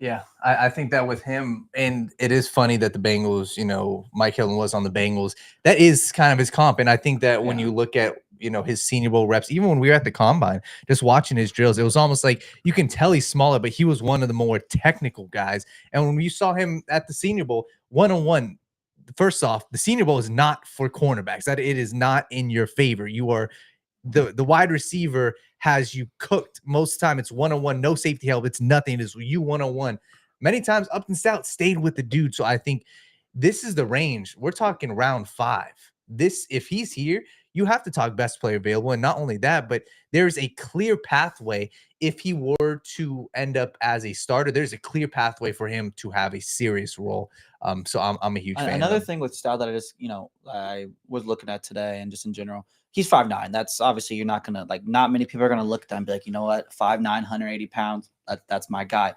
Yeah, I think that with him, and it is funny that the Bengals, Mike Hilton was on the Bengals. That is kind of his comp. And I think that when you look at, his Senior Bowl reps, even when we were at the Combine, just watching his drills, it was almost like you can tell he's smaller, but he was one of the more technical guys. And when you saw him at the Senior Bowl, one-on-one, first off, the Senior Bowl is not for cornerbacks. That it is not in your favor. You are the wide receiver has you cooked. Most of the time it's one-on-one, no safety help. It's nothing. It's you one-on-one. Many times Upton Stout stayed with the dude. So I think this is the range. We're talking round 5. If he's here, you have to talk best player available. And not only that, but there's a clear pathway. If he were to end up as a starter, there's a clear pathway for him to have a serious role. So I'm a huge fan. Another thing with Stout that I just, I was looking at today and just in general, he's 5'9". That's obviously you're not going to not many people are going to look at that and be like, you know what, 5'9", 180 pounds. That's my guy.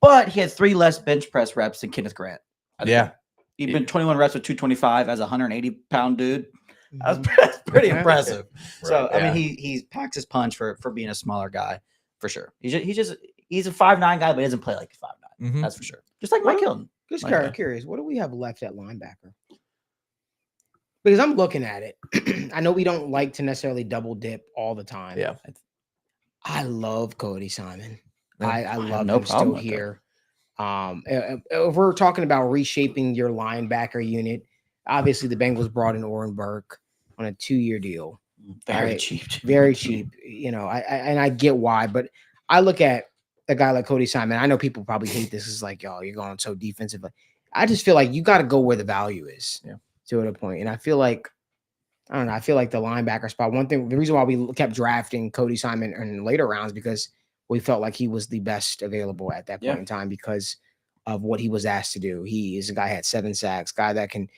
But he had 3 less bench press reps than Kenneth Grant. He's been 21 reps with 225 as a 180-pound dude. That's Mhm. that's pretty Yeah. impressive. So Right, I yeah. mean, he packs his punch for being a smaller guy for sure. He's a 5'9" guy, but he doesn't play like a 5'9". Mhm. That's for sure. Just like Mike What- Hilton. Just Like kind of that. curious, what do we have left at linebacker? Because I'm looking at it. I know we don't like to necessarily double dip all the time. Yeah. I love Cody Simon. Yeah. I have love no him problem still with that. here. If we're talking about reshaping your linebacker unit, obviously the Bengals brought in Oren Burke on a 2-year deal. Very Right. cheap. Very cheap. You know, I get why, but I look at a guy like Cody Simon. I know people probably hate this. It's like, oh, you're going so defensive, but I just feel like you got to go where the value is. Yeah. To a point. And I feel like, I don't know, I feel like the linebacker spot, the reason why we kept drafting Cody Simon in later rounds, because we felt like he was the best available at that point in time because of what he was asked to do. He is a guy who had 7 sacks, guy that can,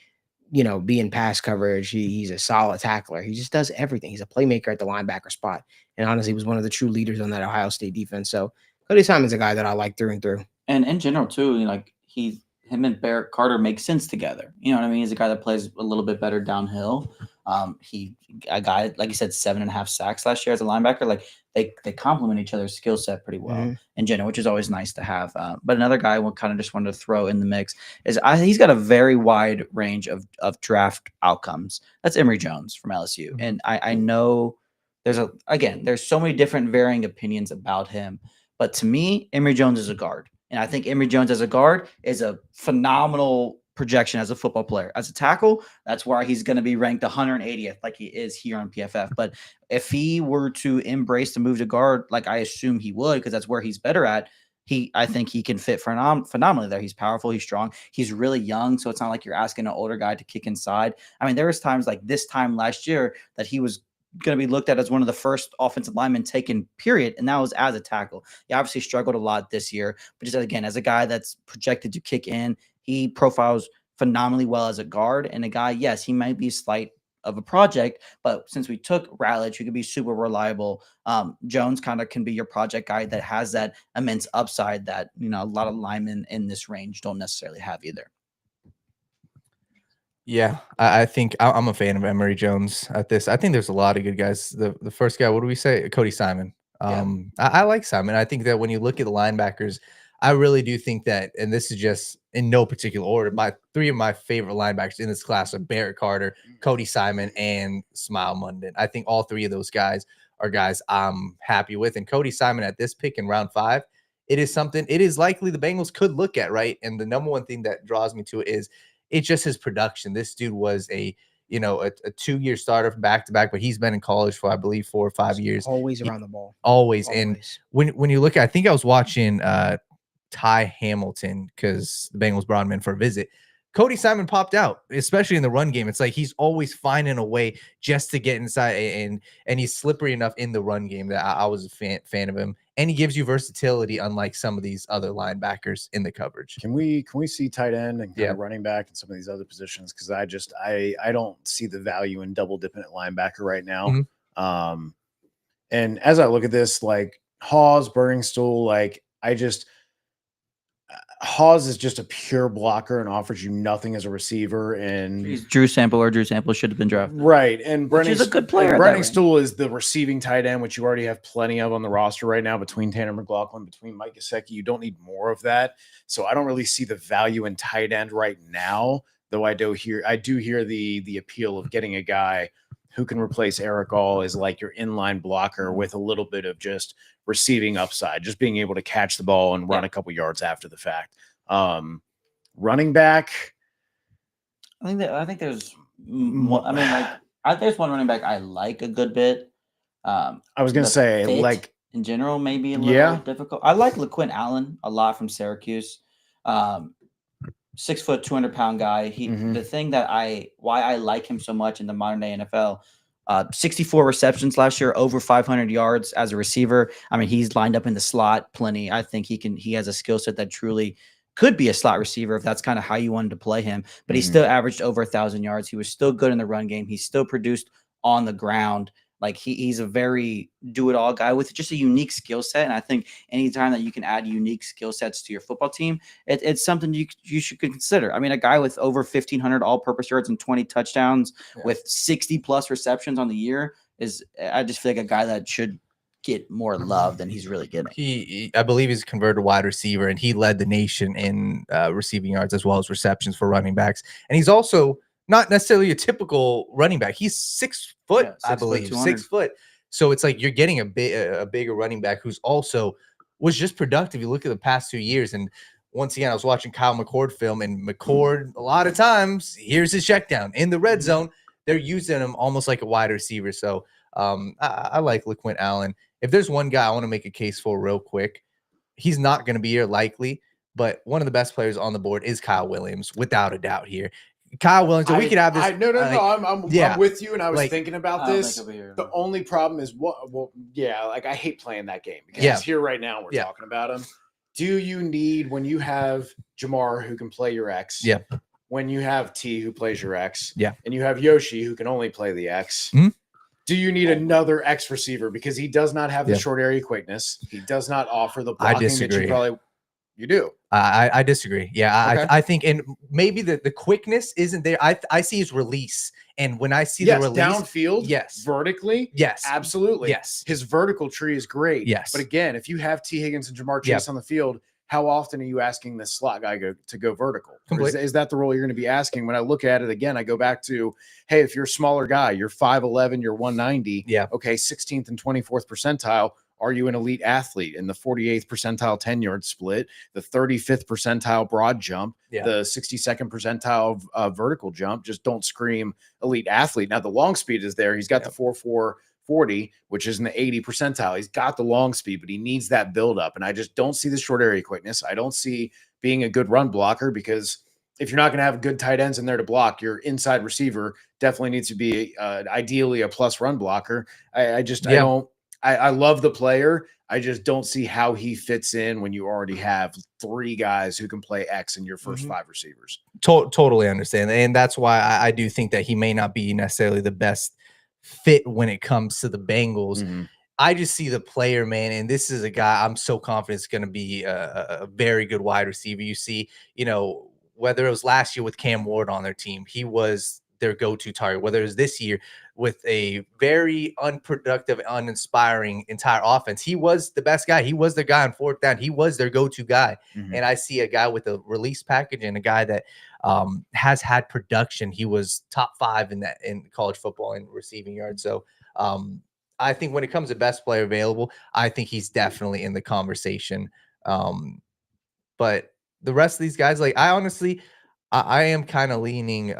you know, be in pass coverage. He's a solid tackler. He just does everything. He's a playmaker at the linebacker spot. And honestly, he was one of the true leaders on that Ohio State defense. So Cody Simon's a guy that I like through and through. And in general, too, you know, like him and Barrett Carter make sense together. You know what I mean? He's a guy that plays a little bit better downhill. A guy, like you said, 7.5 sacks last year as a linebacker. Like they complement each other's skill set pretty well in general, which is always nice to have. But another guy I kind of just wanted to throw in the mix is he's got a very wide range of draft outcomes. That's Emory Jones from LSU. And I know there's so many different varying opinions about him. But to me, Emory Jones is a guard. And I think Emory Jones as a guard is a phenomenal projection as a football player. As a tackle, that's why he's going to be ranked 180th like he is here on PFF. But if he were to embrace the move to guard, like I assume he would, because that's where he's better at, I think he can fit phenomenally there. He's powerful. He's strong. He's really young, so it's not like you're asking an older guy to kick inside. I mean, there was times like this time last year that he was going to be looked at as one of the first offensive linemen taken, period, and that was as a tackle. He obviously struggled a lot this year, but just again, as a guy that's projected to kick in, he profiles phenomenally well as a guard. And a guy, yes, he might be slight of a project, but since we took Ralitch, who could be super reliable, Jones kind of can be your project guy that has that immense upside that, you know, a lot of linemen in this range don't necessarily have either. Yeah, I think I'm a fan of Emory Jones at this. I think there's a lot of good guys. The first guy, what do we say? Cody Simon. I like Simon. I think that when you look at the linebackers, I really do think that, and this is just in no particular order, 3 of my favorite linebackers in this class are Barrett Carter, Cody Simon, and Smile Munden. I think all 3 of those guys are guys I'm happy with. And Cody Simon at this pick in round 5, it is likely the Bengals could look at, right? And the number one thing that draws me to it is it's just his production. This dude was a 2-year starter from back to back, but he's been in college for, I believe, 4 or 5 years. Always around the ball. Always. And when you look at, I think I was watching Ty Hamilton because the Bengals brought him in for a visit. Cody Simon popped out, especially in the run game. It's like he's always finding a way just to get inside, and he's slippery enough in the run game that I was a fan of him. And he gives you versatility, unlike some of these other linebackers in the coverage. Can we see tight end and kind of running back and some of these other positions? Because I don't see the value in double dipping at linebacker right now. And as I look at this, like Hawes, Burningstool, like Hawes is just a pure blocker and offers you nothing as a receiver. And He's Drew Sample should have been drafted. Right. And Which is a good player. Burningstool is the receiving tight end, which you already have plenty of on the roster right now between Tanner McLaughlin, between Mike Gesicki. You don't need more of that. So I don't really see the value in tight end right now, though I do hear the appeal of getting a guy who can replace Eric All as like your inline blocker with a little bit of just receiving upside, just being able to catch the ball and run a couple yards after the fact. Running back. I think there's one, there's one running back I like a good bit. I was going to say, like, in general, maybe a little difficult. I like LaQuint Allen a lot from Syracuse. 6 foot, 200-pound guy. The thing that why I like him so much in the modern day NFL, 64 receptions last year, over 500 yards as a receiver. I mean, he's lined up in the slot plenty. I think he has a skill set that truly could be a slot receiver if that's kind of how you wanted to play him. But he still averaged over 1,000 yards. He was still good in the run game. He still produced on the ground. Like he's a very do-it-all guy with just a unique skill set. And I think anytime that you can add unique skill sets to your football team, it's something you should consider. I mean, a guy with over 1,500 all-purpose yards and 20 touchdowns with 60+ receptions on the year I just feel like a guy that should get more love than he's really getting. I believe he's a converted wide receiver, and he led the nation in receiving yards as well as receptions for running backs. And he's also not necessarily a typical running back. He's 6 foot, I believe, 6 foot. So it's like you're getting a bigger running back who's also was just productive. You look at the past 2 years, and once again, I was watching Kyle McCord film, and McCord, a lot of times, here's his check down in the red zone. They're using him almost like a wide receiver. So I like LaQuint Allen. If there's one guy I want to make a case for real quick, he's not going to be here likely, but one of the best players on the board is Kyle Williams, without a doubt here. Kyle Williams, so we could have this. I'm with you, and I was thinking about this. Here, the only problem is like I hate playing that game because here right now we're talking about him. Do you need, when you have Jamar who can play your X? Yeah. When you have T who plays your X? Yeah. And you have Yoshi who can only play the X? Mm-hmm. Do you need another X receiver because he does not have the short area quickness? He does not offer the blocking that you do. I disagree. Yeah, Okay. I think, and maybe the quickness isn't there. I see his release, and when I see the release downfield, vertically, absolutely, his vertical tree is great. But again, if you have T Higgins and Jamar Chase on the field, how often are you asking the slot guy to go vertical? Is that the role you're going to be asking? When I look at it again, I go back to, hey, if you're a smaller guy, you're 5'11", you're 190. Yeah. Okay, 16th and 24th percentile. Are you an elite athlete in the 48th percentile 10-yard split, the 35th percentile broad jump, the 62nd percentile vertical jump? Just don't scream elite athlete. Now, the long speed is there. He's got the 4.440, which is in the 80 percentile. He's got the long speed, but he needs that buildup. And I just don't see the short area quickness. I don't see being a good run blocker, because if you're not going to have good tight ends in there to block, your inside receiver definitely needs to be ideally a plus run blocker. I love the player. I just don't see how he fits in when you already have 3 guys who can play X in your first 5 receivers. Totally understand. And that's why I do think that he may not be necessarily the best fit when it comes to the Bengals. I just see the player, man, and this is a guy I'm so confident is going to be a very good wide receiver. You see, whether it was last year with Cam Ward on their team, he was their go-to target, whether it was this year with a very unproductive, uninspiring entire offense. He was the best guy. He was the guy on 4th down. He was their go-to guy. And I see a guy with a release package and a guy that has had production. He was top 5 in college football in receiving yards. So I think when it comes to best player available, I think he's definitely in the conversation. But the rest of these guys, like, I am kind of leaning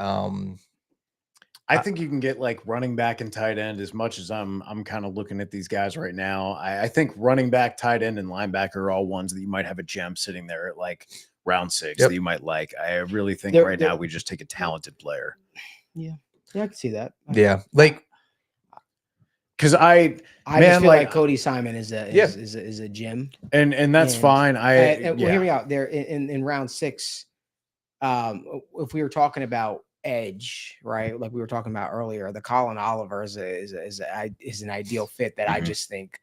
I think you can get like running back and tight end as much as I'm kind of looking at these guys right now. I think running back, tight end, and linebacker are all ones that you might have a gem sitting there at like round 6 that you might like. I really think now we just take a talented player. Yeah, I can see that. Like, because I just feel like Cody Simon is a gem, and that's fine. Well, hear me out there in round 6. If we were talking about edge, right? Like we were talking about earlier, the Colin Oliver is an ideal fit that I just think,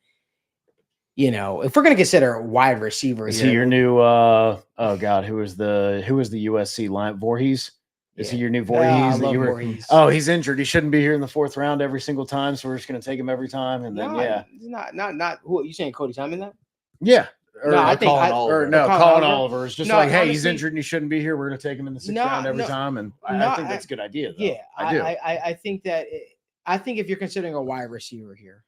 if we're going to consider a wide receiver, is he your new who was the USC line? Voorhees? Is he your new Voorhees? Voorhees. Oh, he's injured. He shouldn't be here in the 4th round every single time, so we're just going to take him every time, and then not who you saying Cody Simon that? Yeah. Colin Oliver is just hey, he's injured and he shouldn't be here. We're going to take him in the 6th round every time. And I think that's a good idea, though. Yeah, I do. I think that I think if you're considering a wide receiver here,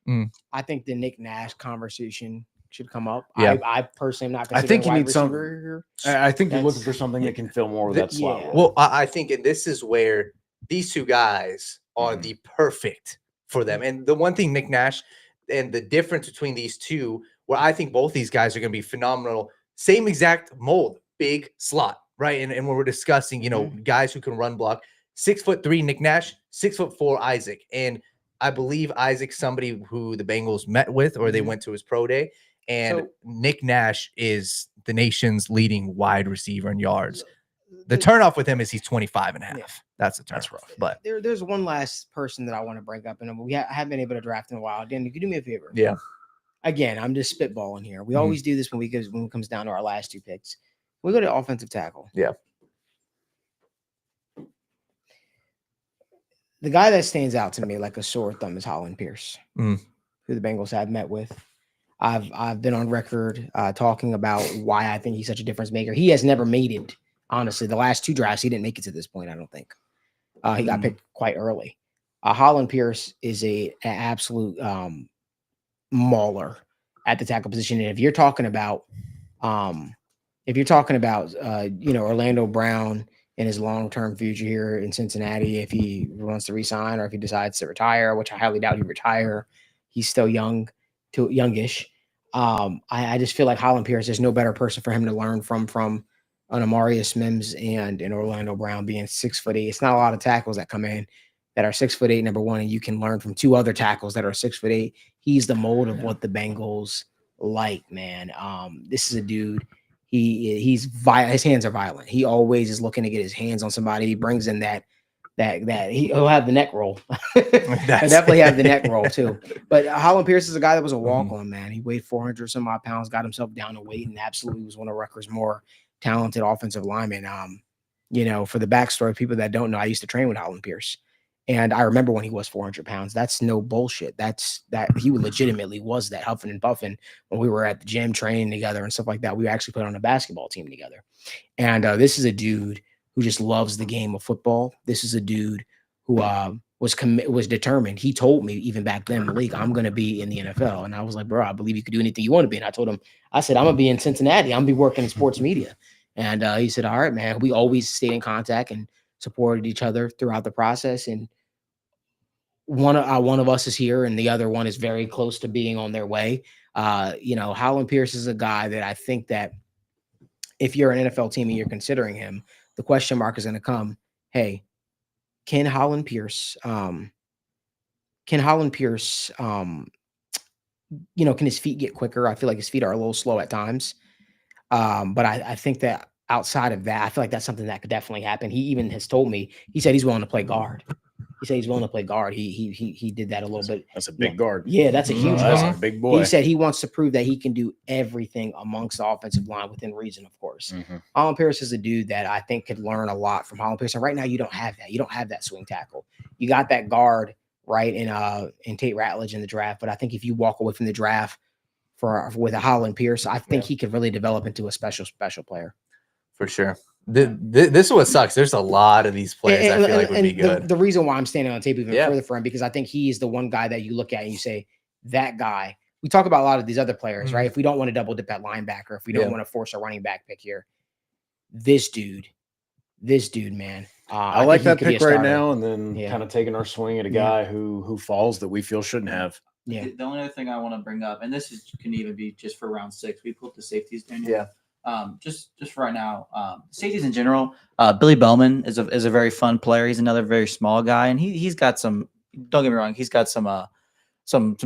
I think the Nick Nash conversation should come up. Yeah. I personally am not considering a wide receiver here. I think you're looking for something that can fill more of that slot. Yeah. Well, I think, and this is where these 2 guys are the perfect for them. And the one thing, Nick Nash, and the difference between these 2, where I think both these guys are going to be phenomenal, same exact mold, big slot, right? And when we're discussing, guys who can run block, 6'3" Nick Nash, 6'4" Isaac. And I believe Isaac's somebody who the Bengals met with, or they went to his pro day. And Nick Nash is the nation's leading wide receiver in yards. The turnoff with him is he's 25 and a half. That's a turn. That's rough. But There's one last person that I want to bring up, and I haven't been able to draft in a while. Dan, you could do me a favor. yeah, Again, I'm just spitballing here. We Mhm. always do this when it comes down to our last two picks. We go to offensive tackle. Yeah. The guy that stands out to me like a sore thumb is Holland Pierce, Mhm. who the Bengals have met with. I've been on record talking about why I think he's such a difference maker. He has never made it. Honestly, the last two drafts, he didn't make it to this point. I don't think he got picked quite early. Holland Pierce is an absolute mauler at the tackle position. And if you're talking about, Orlando Brown and his long-term future here in Cincinnati, if he wants to resign or if he decides to retire, which I highly doubt he retire, he's still youngish. I just feel like Holland Pierce, there's no better person for him to learn from an Amarius Mims and an Orlando Brown being 6'8". It's not a lot of tackles that come in that are 6'8", number one, and you can learn from two other tackles that are 6'8". He's the mold of what the Bengals like, man. This is a dude. He's his hands are violent. He always is looking to get his hands on somebody. He brings in that he'll have the neck roll. He'll definitely have the neck roll too. But Holland Pierce is a guy that was a walk-on, man. He weighed 400 some odd pounds, got himself down to weight, and absolutely was one of Rutgers' more talented offensive linemen. For the backstory, people that don't know, I used to train with Holland Pierce. And I remember when he was 400 pounds. That's no bullshit. That he legitimately was that, huffing and puffing when we were at the gym training together and stuff like that. We actually put on a basketball team together. And this is a dude who just loves the game of football. This is a dude who was determined. He told me even back then, Malik, I'm going to be in the NFL. And I was like, bro, I believe you could do anything you want to be. And I told him, I said, I'm going to be in Cincinnati. I'm going to be working in sports media. And he said, all right, man. We always stayed in contact and supported each other throughout the process. And one of us is here and the other one is very close to being on their way. Holland Pierce is a guy that I think that if you're an NFL team and you're considering him, the question mark is going to come, hey, can Holland Pierce, can his feet get quicker? I feel like his feet are a little slow at times. But I think that outside of that, I feel like that's something that could definitely happen. He even has told me, he said he's willing to play guard. He said he's willing to play guard. He did that a little bit. That's a big guard. Yeah, that's a huge That's guard. a big boy. He said he wants to prove that he can do everything amongst the offensive line within reason, of course. Mm-hmm. Holland Pierce is a dude that I think could learn a lot from Holland Pierce. And right now you don't have that. You don't have that swing tackle. You got that guard, right, in Tate Ratledge in the draft. But I think if you walk away from the draft with a Holland Pierce, I think he could really develop into a special player. for sure. This is what sucks. There's a lot of these players I feel like would be good. The reason why I'm standing on tape even further for him, because I think he's the one guy that you look at and you say, that guy. We talk about a lot of these other players, right? If we don't want to double dip at linebacker, if we don't want to force a running back pick here, this dude, man. I like that pick right now, and then kind of taking our swing at a guy who falls that we feel shouldn't have. Yeah. The only other thing I want to bring up, and can even be just for round 6. We pulled the safeties, Daniel. Yeah. Just for right now, safeties in general. Billy Bellman is a very fun player. He's another very small guy, and he's got some. Don't get me wrong, he's got some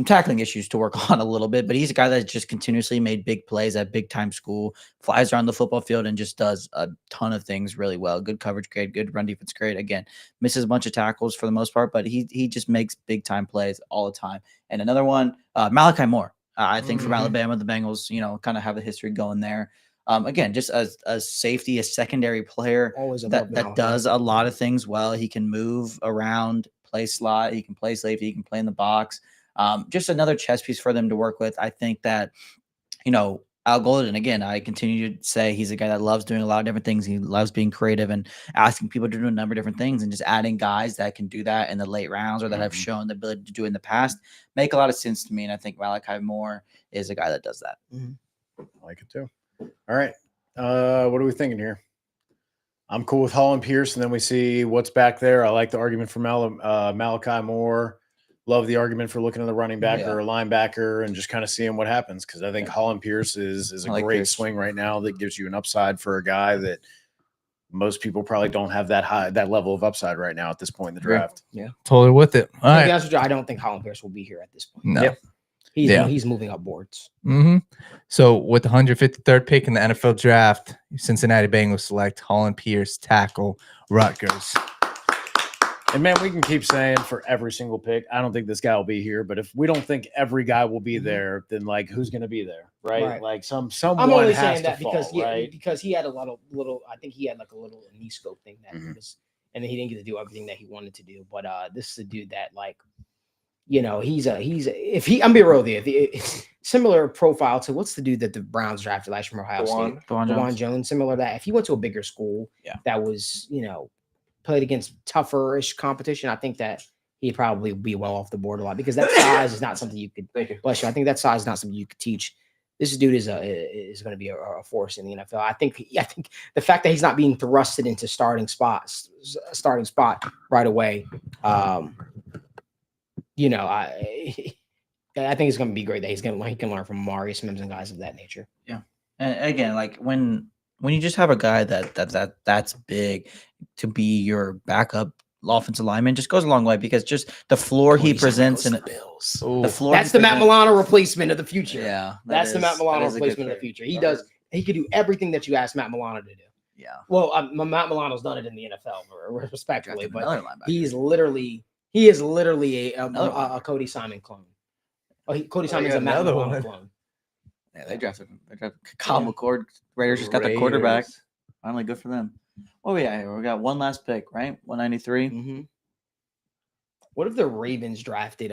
tackling issues to work on a little bit, but he's a guy that just continuously made big plays at big time school, flies around the football field, and just does a ton of things really well. Good coverage grade, good run defense grade. Again, misses a bunch of tackles for the most part, but he just makes big time plays all the time. And another one, Malachi Moore. I think from Alabama, the Bengals, kind of have a history going there. Again, just a safety, a secondary player that does a lot of things well. He can move around, play slot, he can play safety, he can play in the box. Just another chess piece for them to work with. I think that, Al Golden, again, I continue to say he's a guy that loves doing a lot of different things. He loves being creative and asking people to do a number of different things, and just adding guys that can do that in the late rounds or that have shown the ability to do it in the past make a lot of sense to me. And I think Malachi Moore is a guy that does that. I like it too. All right. What are we thinking here? I'm cool with Holland Pierce, and then we see what's back there. I like the argument for Malachi Moore. Love the argument for looking at the running back or a linebacker and just kind of seeing what happens, because I think Holland Pierce is a great swing right now that gives you an upside for a guy that most people probably don't have that level of upside right now at this point in the draft. Yeah. Totally with it. All right. To be honest with you, I don't think Holland Pierce will be here at this point. No. Yep. He's moving up boards. So with the 153rd pick in the NFL draft, Cincinnati Bengals select Holland Pierce, tackle, Rutgers. And man, we can keep saying for every single pick, I don't think this guy will be here. But if we don't think every guy will be there, then like who's going to be there, right? Right. Like someone I'm only has saying to that fall, right? because he had a lot of little. I think he had like a little knee scope thing that Mhm. was, and then he didn't get to do everything that he wanted to do. But this is a dude that like, you know, I'm being real with you. Similar profile to what's the dude that the Browns drafted last year from Ohio State, Dewan Jones. Similar to that. If he went to a bigger school, that was played against tougher-ish competition, I think that he'd probably be well off the board a lot because that size is not something you could. Bless you. I think that size is not something you could teach. This dude is going to be a force in the NFL. I think the fact that he's not being thrusted into starting spot right away. I think it's going to be great that he can learn from Marr, Sims, and guys of that nature. Yeah, and again, like when you just have a guy that's big to be your backup offensive lineman, just goes a long way because just the floor he presents in the Bills. the floor. That's the Matt Milano replacement of the future. Yeah, that's the Matt Milano replacement of the future. He could do everything that you ask Matt Milano to do. Yeah. Well, Matt Milano's done it in the NFL, respectfully, but he is literally a Cody Simon clone. Cody Simon's a Matt Milano clone. Yeah, they drafted Kyle McCord. Raiders just got the quarterback. Finally, good for them. Oh yeah, we got one last pick, right? 193. Mm-hmm. What if the Ravens drafted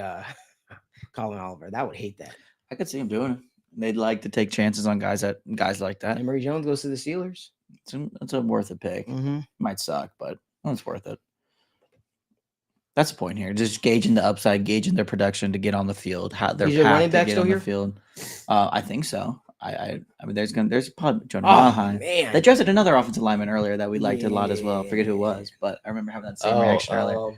Colin Oliver? That would hate that. I could see him doing it. They'd like to take chances on guys like that. Emory Jones goes to the Steelers. It's a worth a pick. Mm-hmm. Might suck, but it's worth it. That's the point here. Just gauging the upside, gauging their production to get on the field. How their Is your running path back to get still on here? the field. I think so. I mean, there's probably Jonah Oh Mahan. man, They drafted another offensive lineman earlier that we liked a lot as well. I forget who it was, but I remember having that same reaction earlier.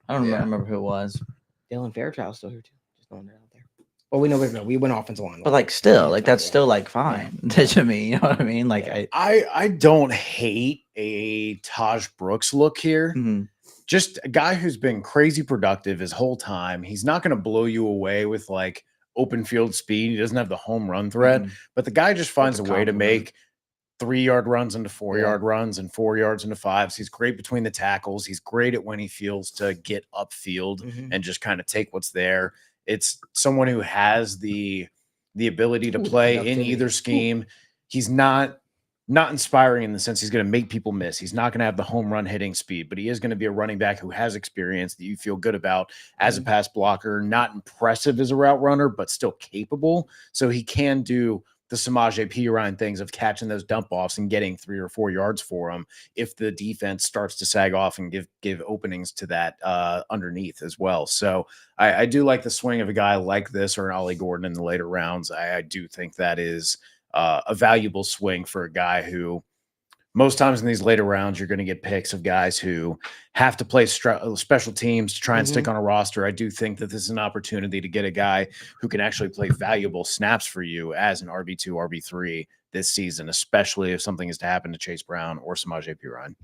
I don't remember who it was. Dylan Fairchild's still here too. Just throwing that out there. Well, we know we went offensive line. But like still, like that's still like fine to me. You know what I mean? Like I don't hate a Taj Brooks look here. Mhm. Just a guy who's been crazy productive his whole time. He's not going to blow you away with like open field speed. He doesn't have the home run threat, but the guy just finds a way to make 3-yard runs into 4-yard runs and 4 yards into 5s. He's great between the tackles. He's great at when he feels to get upfield and just kind of take what's there. It's someone who has the ability to play in either scheme. He's not inspiring in the sense he's going to make people miss. He's not going to have the home run hitting speed, but he is going to be a running back who has experience that you feel good about as a pass blocker. Not impressive as a route runner, but still capable. So he can do the Samaje Perine things of catching those dump offs and getting 3 or 4 yards for him if the defense starts to sag off and give openings to that underneath as well. So I do like the swing of a guy like this or an Ollie Gordon in the later rounds. I do think that is a valuable swing for a guy who most times in these later rounds, you're going to get picks of guys who have to play special teams to try and stick on a roster. I do think that this is an opportunity to get a guy who can actually play valuable snaps for you as an RB2, RB3 this season, especially if something is to happen to Chase Brown or Samaje Perine.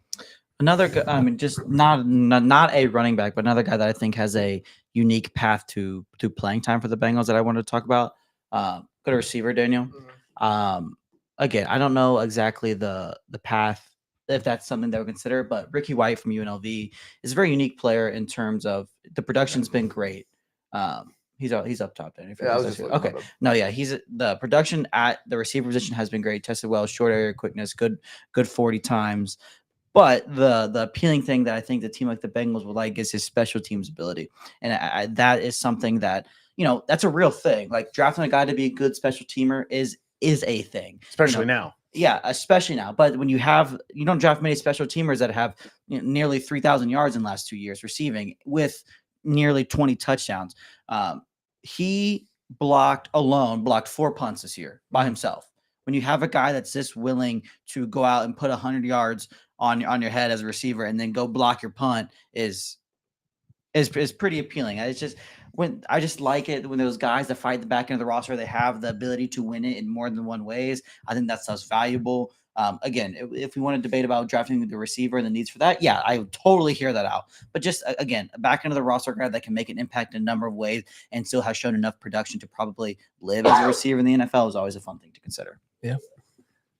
Another, I mean, just not a running back, but another guy that I think has a unique path to playing time for the Bengals that I wanted to talk about. Good receiver, Daniel. Again, I don't know exactly the path, if that's something that we consider, but Ricky White from UNLV is a very unique player in terms of the production's been great. He's up top there. Okay. No, yeah, the production at the receiver position has been great. Tested well, short area quickness, good 40 times. But the appealing thing that I think the team like the Bengals would like is his special teams ability, and that is something that that's a real thing. Like drafting a guy to be a good special teamer is a thing, especially now. Yeah, especially now. But when you don't draft many special teamers that have nearly 3,000 yards in the last 2 years receiving with nearly 20 touchdowns. He blocked 4 punts this year by himself. When you have a guy that's this willing to go out and put 100 yards on your head as a receiver and then go block your punt is pretty appealing. It's just I just like it when those guys that fight the back end of the roster, they have the ability to win it in more than one ways. I think that's valuable. Again, if we want to debate about drafting the receiver and the needs for that, yeah, I totally hear that out. But just again, a back end of the roster guy that can make an impact in a number of ways and still has shown enough production to probably live as a receiver in the NFL is always a fun thing to consider. Yeah,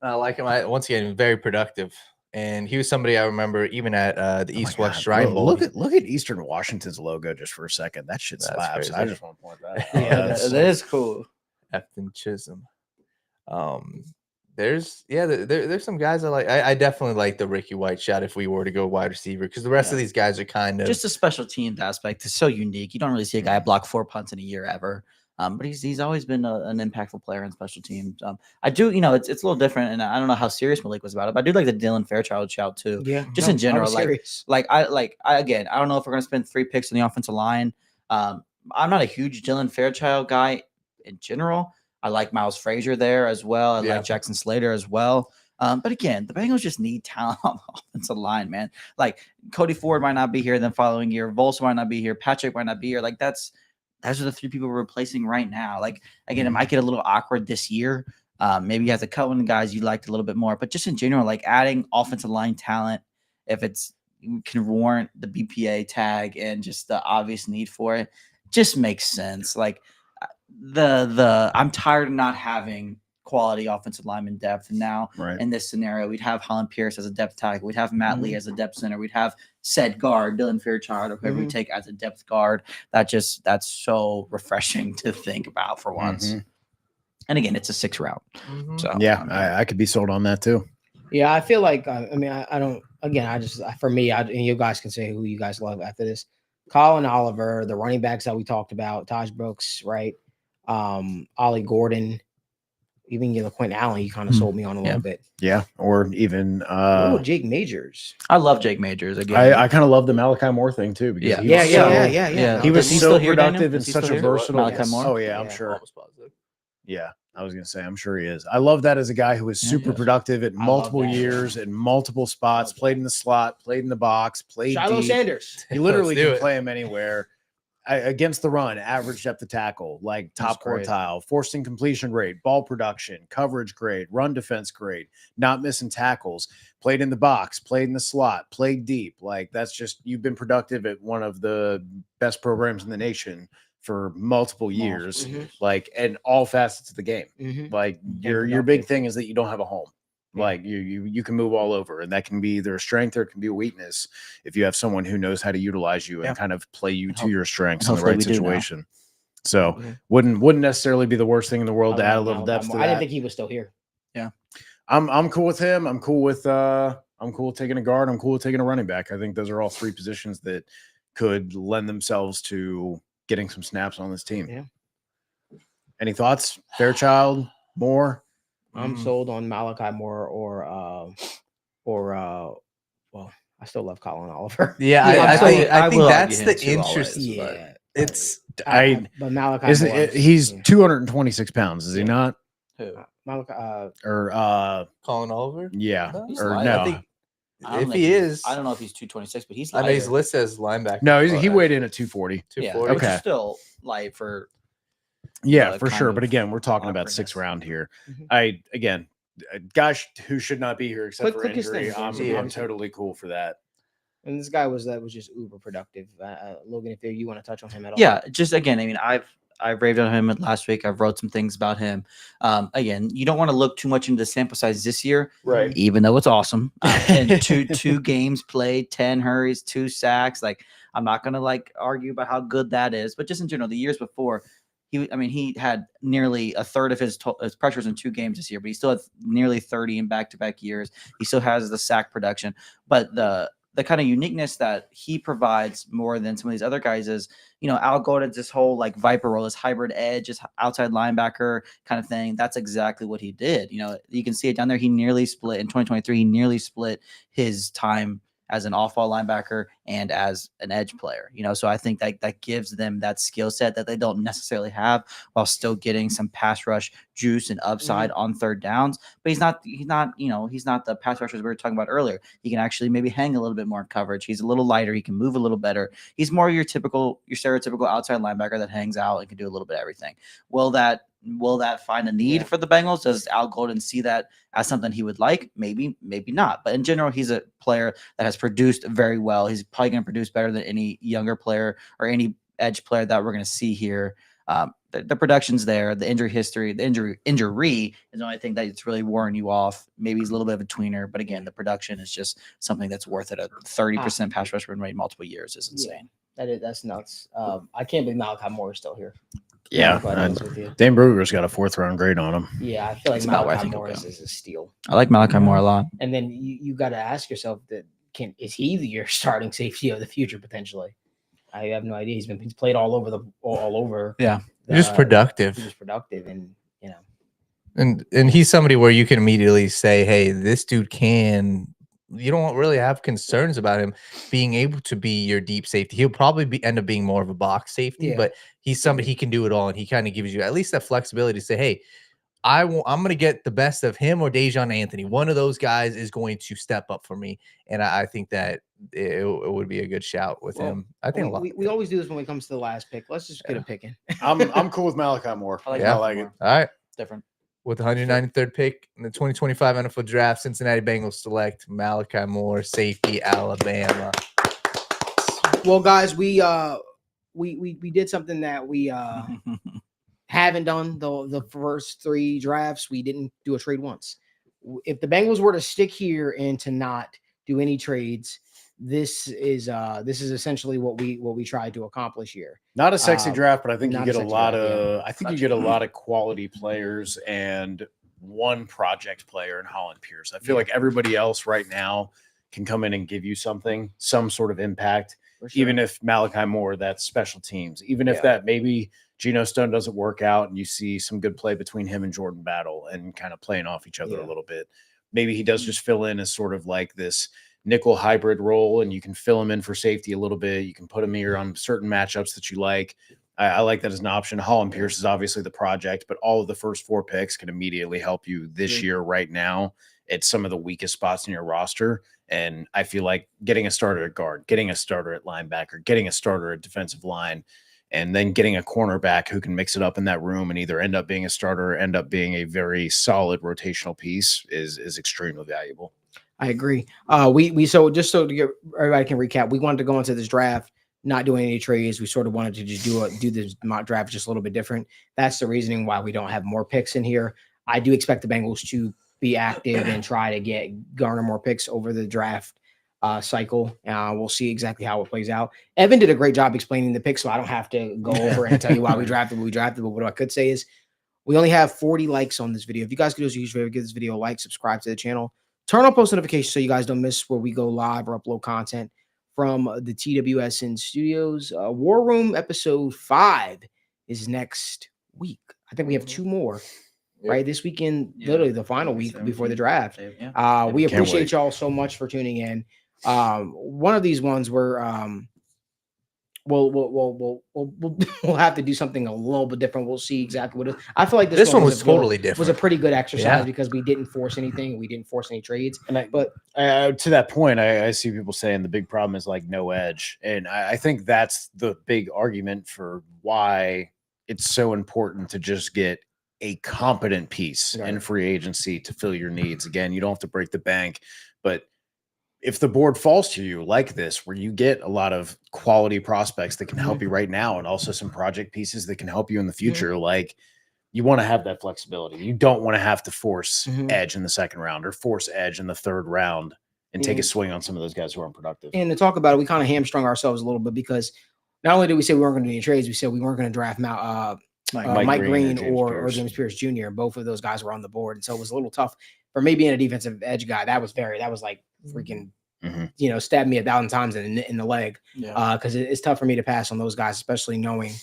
I like him. Once again, very productive. And he was somebody I remember even at the Oh my East-West God, Shrine Bowl. Look at Eastern Washington's logo just for a second. That shit That's slaps. I crazy. just want to point that out. Yeah, Yeah, That's that is cool. Efton Chisholm. There's some guys I like. I definitely like the Ricky White shot if we were to go wide receiver, because the rest of these guys are kind of Just a special teams aspect is so unique. You don't really see a guy block 4 punts in a year ever. But he's always been an impactful player in special teams. I do, it's a little different, and I don't know how serious Malik was about it, but I do like the Dylan Fairchild shout too. Yeah, Just no, in I general, was serious. I don't know if we're gonna spend 3 picks on the offensive line. I'm not a huge Dylan Fairchild guy in general. I like Miles Frazier there as well. I like Jackson Slater as well. But again, the Bengals just need talent on the offensive line, man. Like Cody Ford might not be here the following year. Volsa might not be here. Patrick might not be here. Like those are the 3 people we're replacing right now. Like again, it might get a little awkward this year. Maybe you have to cut one of the guys you liked a little bit more. But just in general, like adding offensive line talent, if it's can warrant the BPA tag and just the obvious need for it, just makes sense. Like I'm tired of not having quality offensive lineman depth. And now in this scenario, we'd have Holland Pierce as a depth tackle. We'd have Matt Lee as a depth center. We'd have said guard, Dylan Fairchild, or whoever we take as a depth guard. That's so refreshing to think about for once. And again, it's a 6th round. So yeah, I could be sold on that too. Yeah, I feel like I don't. Again, for me, and you guys can say who you guys love after this. Colin Oliver, the running backs that we talked about, Taj Brooks, right? Ollie Gordon, even Quentin Allen, you kind of sold me on a little bit. Yeah, or even Jake Majors. I love Jake Majors again. I kind of love the Malachi Moore thing too, because Yeah. he was Is he so still here, productive Daniel? and Is he such still a here? versatile. Malachi Moore? Oh yeah, I'm Yeah. sure. almost positive. Yeah, I was gonna say, I'm sure he is. I love that as a guy who was super productive at multiple years in multiple spots, played in the slot, played in the box, played Shiloh deep. Sanders. You literally Let's do can it. play him anywhere. Against the run, average depth of tackle, like top great. quartile, forcing completion rate, ball production, coverage grade, run defense grade, not missing tackles, played in the box, played in the slot, played deep. Like that's just, you've been productive at one of the best programs in the nation for multiple years, like, and all facets of the game. Like your big thing is that you don't have a home. Like you can move all over, and that can be either a strength or it can be a weakness if you have someone who knows how to utilize you and kind of play you to your strengths in the hopefully right we do now. situation. So wouldn't necessarily be the worst thing in the world to add a little depth to that. I didn't think he was still here. I'm cool with him. I'm cool with taking a guard. I'm cool with taking a running back. I think those are all 3 positions that could lend themselves to getting some snaps on this team. Yeah. Any thoughts? Fairchild, Moore? I'm sold on Malachi Moore or well, I still love Colin Oliver. Yeah, I I think will that's argue the him too, interesting. Yeah. It's But Malachi Isn't Moore, he's 226 pounds, is he not? Who? Malachi Or Colin Oliver. yeah, He's or light. no, I think I don't if think he is, I don't know if he's 226, but he's I know he's lighter. listed as linebacker. no, he weighed in at 240. Yeah, 240. which is Okay. still light for Yeah, the for kind sure. of But again, we're talking about awkwardness. 6th round here. Mhm. A guy who should not be here except for Click his injury. thing, I'm James. totally cool for that. and this guy was just uber productive. Logan, if you want to touch on him at all? Yeah, just again, I mean, I raved on him last week. I've wrote some things about him. Again, you don't want to look too much into the sample size this year, Right. even though it's awesome. And two games played, 10 hurries, 2 sacks. Like, I'm not gonna argue about how good that is, but just in general, the years before, he had nearly a third of his pressures in 2 games this year, but he still had nearly 30 in back-to-back years. He still has the sack production, but the kind of uniqueness that he provides more than some of these other guys is, Al Gordon's this whole Viper role, this hybrid edge, this outside linebacker kind of thing. That's exactly what he did. You can see it down there. He nearly split in 2023. He nearly split his time as an off-ball linebacker and as an edge player, so I think that gives them that skill set that they don't necessarily have while still getting some pass rush juice and upside on 3rd downs. But he's not the pass rushers we were talking about earlier. He can actually maybe hang a little bit more in coverage. He's a little lighter. He can move a little better. He's more your stereotypical outside linebacker that hangs out and can do a little bit of everything. Will that find a need for the Bengals? Does Al Golden see that as something he would like? Maybe, maybe not. But in general, he's a player that has produced very well. He's probably going to produce better than any younger player or any edge player that we're going to see here The production's there. The injury history, the injury is the only thing that's really worn you off. Maybe he's a little bit of a tweener, but again, the production is just something that's worth it. A 30% pass rush win rate multiple years is insane. That's nuts. I can't believe Malachi Moore is still here. Yeah, Quite honest with you. Dan Brugger's got a 4th-round grade on him. Yeah, I feel like That's about where I Malachi think he'll Moore go. is a steal. I like Malachi Moore a lot. And then you got to ask yourself that is he your starting safety of the future potentially? I have no idea. He's played all over. Yeah. Just productive. He's just productive, and you know. And he's somebody where you can immediately say, hey, this dude can. You don't really have concerns about him being able to be your deep safety. He'll probably end up being more of a box safety, but he's somebody, he can do it all, and he kind of gives you at least that flexibility to say, hey, I'm going to get the best of him or Dejon Anthony. One of those guys is going to step up for me, and I think that it would be a good shout with him. I think we always do this when it comes to the last pick. Let's just get a pick in. I'm cool with Malachi Moore. I like it. All right. Different. With the 193rd pick in the 2025 NFL Draft, Cincinnati Bengals select Malachi Moore, safety, Alabama. Well, guys, we did something that we haven't done the first 3 drafts. We didn't do a trade once. If the Bengals were to stick here and to not do any trades, this is essentially what we tried to accomplish here. Not a sexy draft, but I think you get a lot draft, of I think you get a lot of quality players and one project player in Holland Pierce. I feel like everybody else right now can come in and give you some sort of impact. For sure. Even if Malachi Moore, that's special teams. Even if that maybe Geno Stone doesn't work out and you see some good play between him and Jordan Battle and kind of playing off each other a little bit. Maybe he does just fill in as sort of like this nickel hybrid role, and you can fill him in for safety a little bit. You can put him here on certain matchups that you like. I like that as an option. Holland Pierce is obviously the project, but all of the first 4 picks can immediately help you this year right now at some of the weakest spots in your roster. And I feel like getting a starter at guard, getting a starter at linebacker, getting a starter at defensive line, and then getting a cornerback who can mix it up in that room and either end up being a starter or end up being a very solid rotational piece is extremely valuable. I agree. So just so to get everybody can recap, we wanted to go into this draft not doing any trades. We sort of wanted to just do this mock draft just a little bit different. That's the reasoning why we don't have more picks in here. I do expect the Bengals to be active and try to garner more picks over the draft cycle. We'll see exactly how it plays out. Evan did a great job explaining the picks, so I don't have to go over and tell you why we drafted what we drafted. But what I could say is we only have 40 likes on this video. If you guys could do us a huge favor, give this video a like, subscribe to the channel. Turn on post notifications so you guys don't miss where we go live or upload content from the TWSN studios. War Room episode 5 is next week. I think we have 2 more, right? This weekend, literally the final week before the draft. We appreciate y'all so much for tuning in. One of these ones where we'll have to do something a little bit different. We'll see exactly what it is. I feel like this one was totally different. Was a pretty good exercise because we didn't force anything. We didn't force any trades. But to that point, I see people saying the big problem is like no edge. And I think that's the big argument for why it's so important to just get a competent piece in free agency to fill your needs. Again, you don't have to break the bank, but if the board falls to you like this, where you get a lot of quality prospects that can help you right now and also some project pieces that can help you in the future, like you want to have that flexibility. You don't want to have to force edge in the 2nd round or force edge in the 3rd round and take a swing on some of those guys who aren't productive. And to talk about it, we kind of hamstrung ourselves a little bit because not only did we say we weren't going to do any trades, we said we weren't going to draft Mike Green or James Pierce Jr. Both of those guys were on the board. And so it was a little tough for me being a defensive edge guy. That was like freaking, stabbed me 1,000 times in the leg. Because it's tough for me to pass on those guys, especially knowing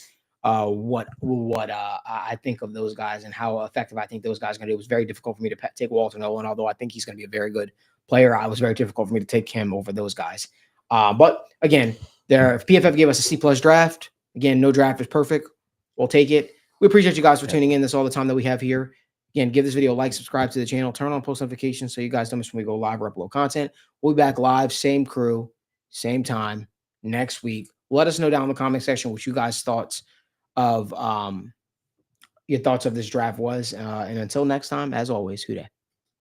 what I think of those guys and how effective I think those guys are going to do. It was very difficult for me to take Walter Nolan, although I think he's going to be a very good player. It was very difficult for me to take him over those guys. But again, if PFF gave us a C+ draft, again, no draft is perfect. We'll take it. We appreciate you guys for tuning in. That's all the time that we have here. Again, give this video a like, subscribe to the channel, turn on post notifications so you guys don't miss when we go live or upload content. We'll be back live, same crew, same time next week. Let us know down in the comment section what you guys' thoughts of this draft was. And until next time, as always, who dat?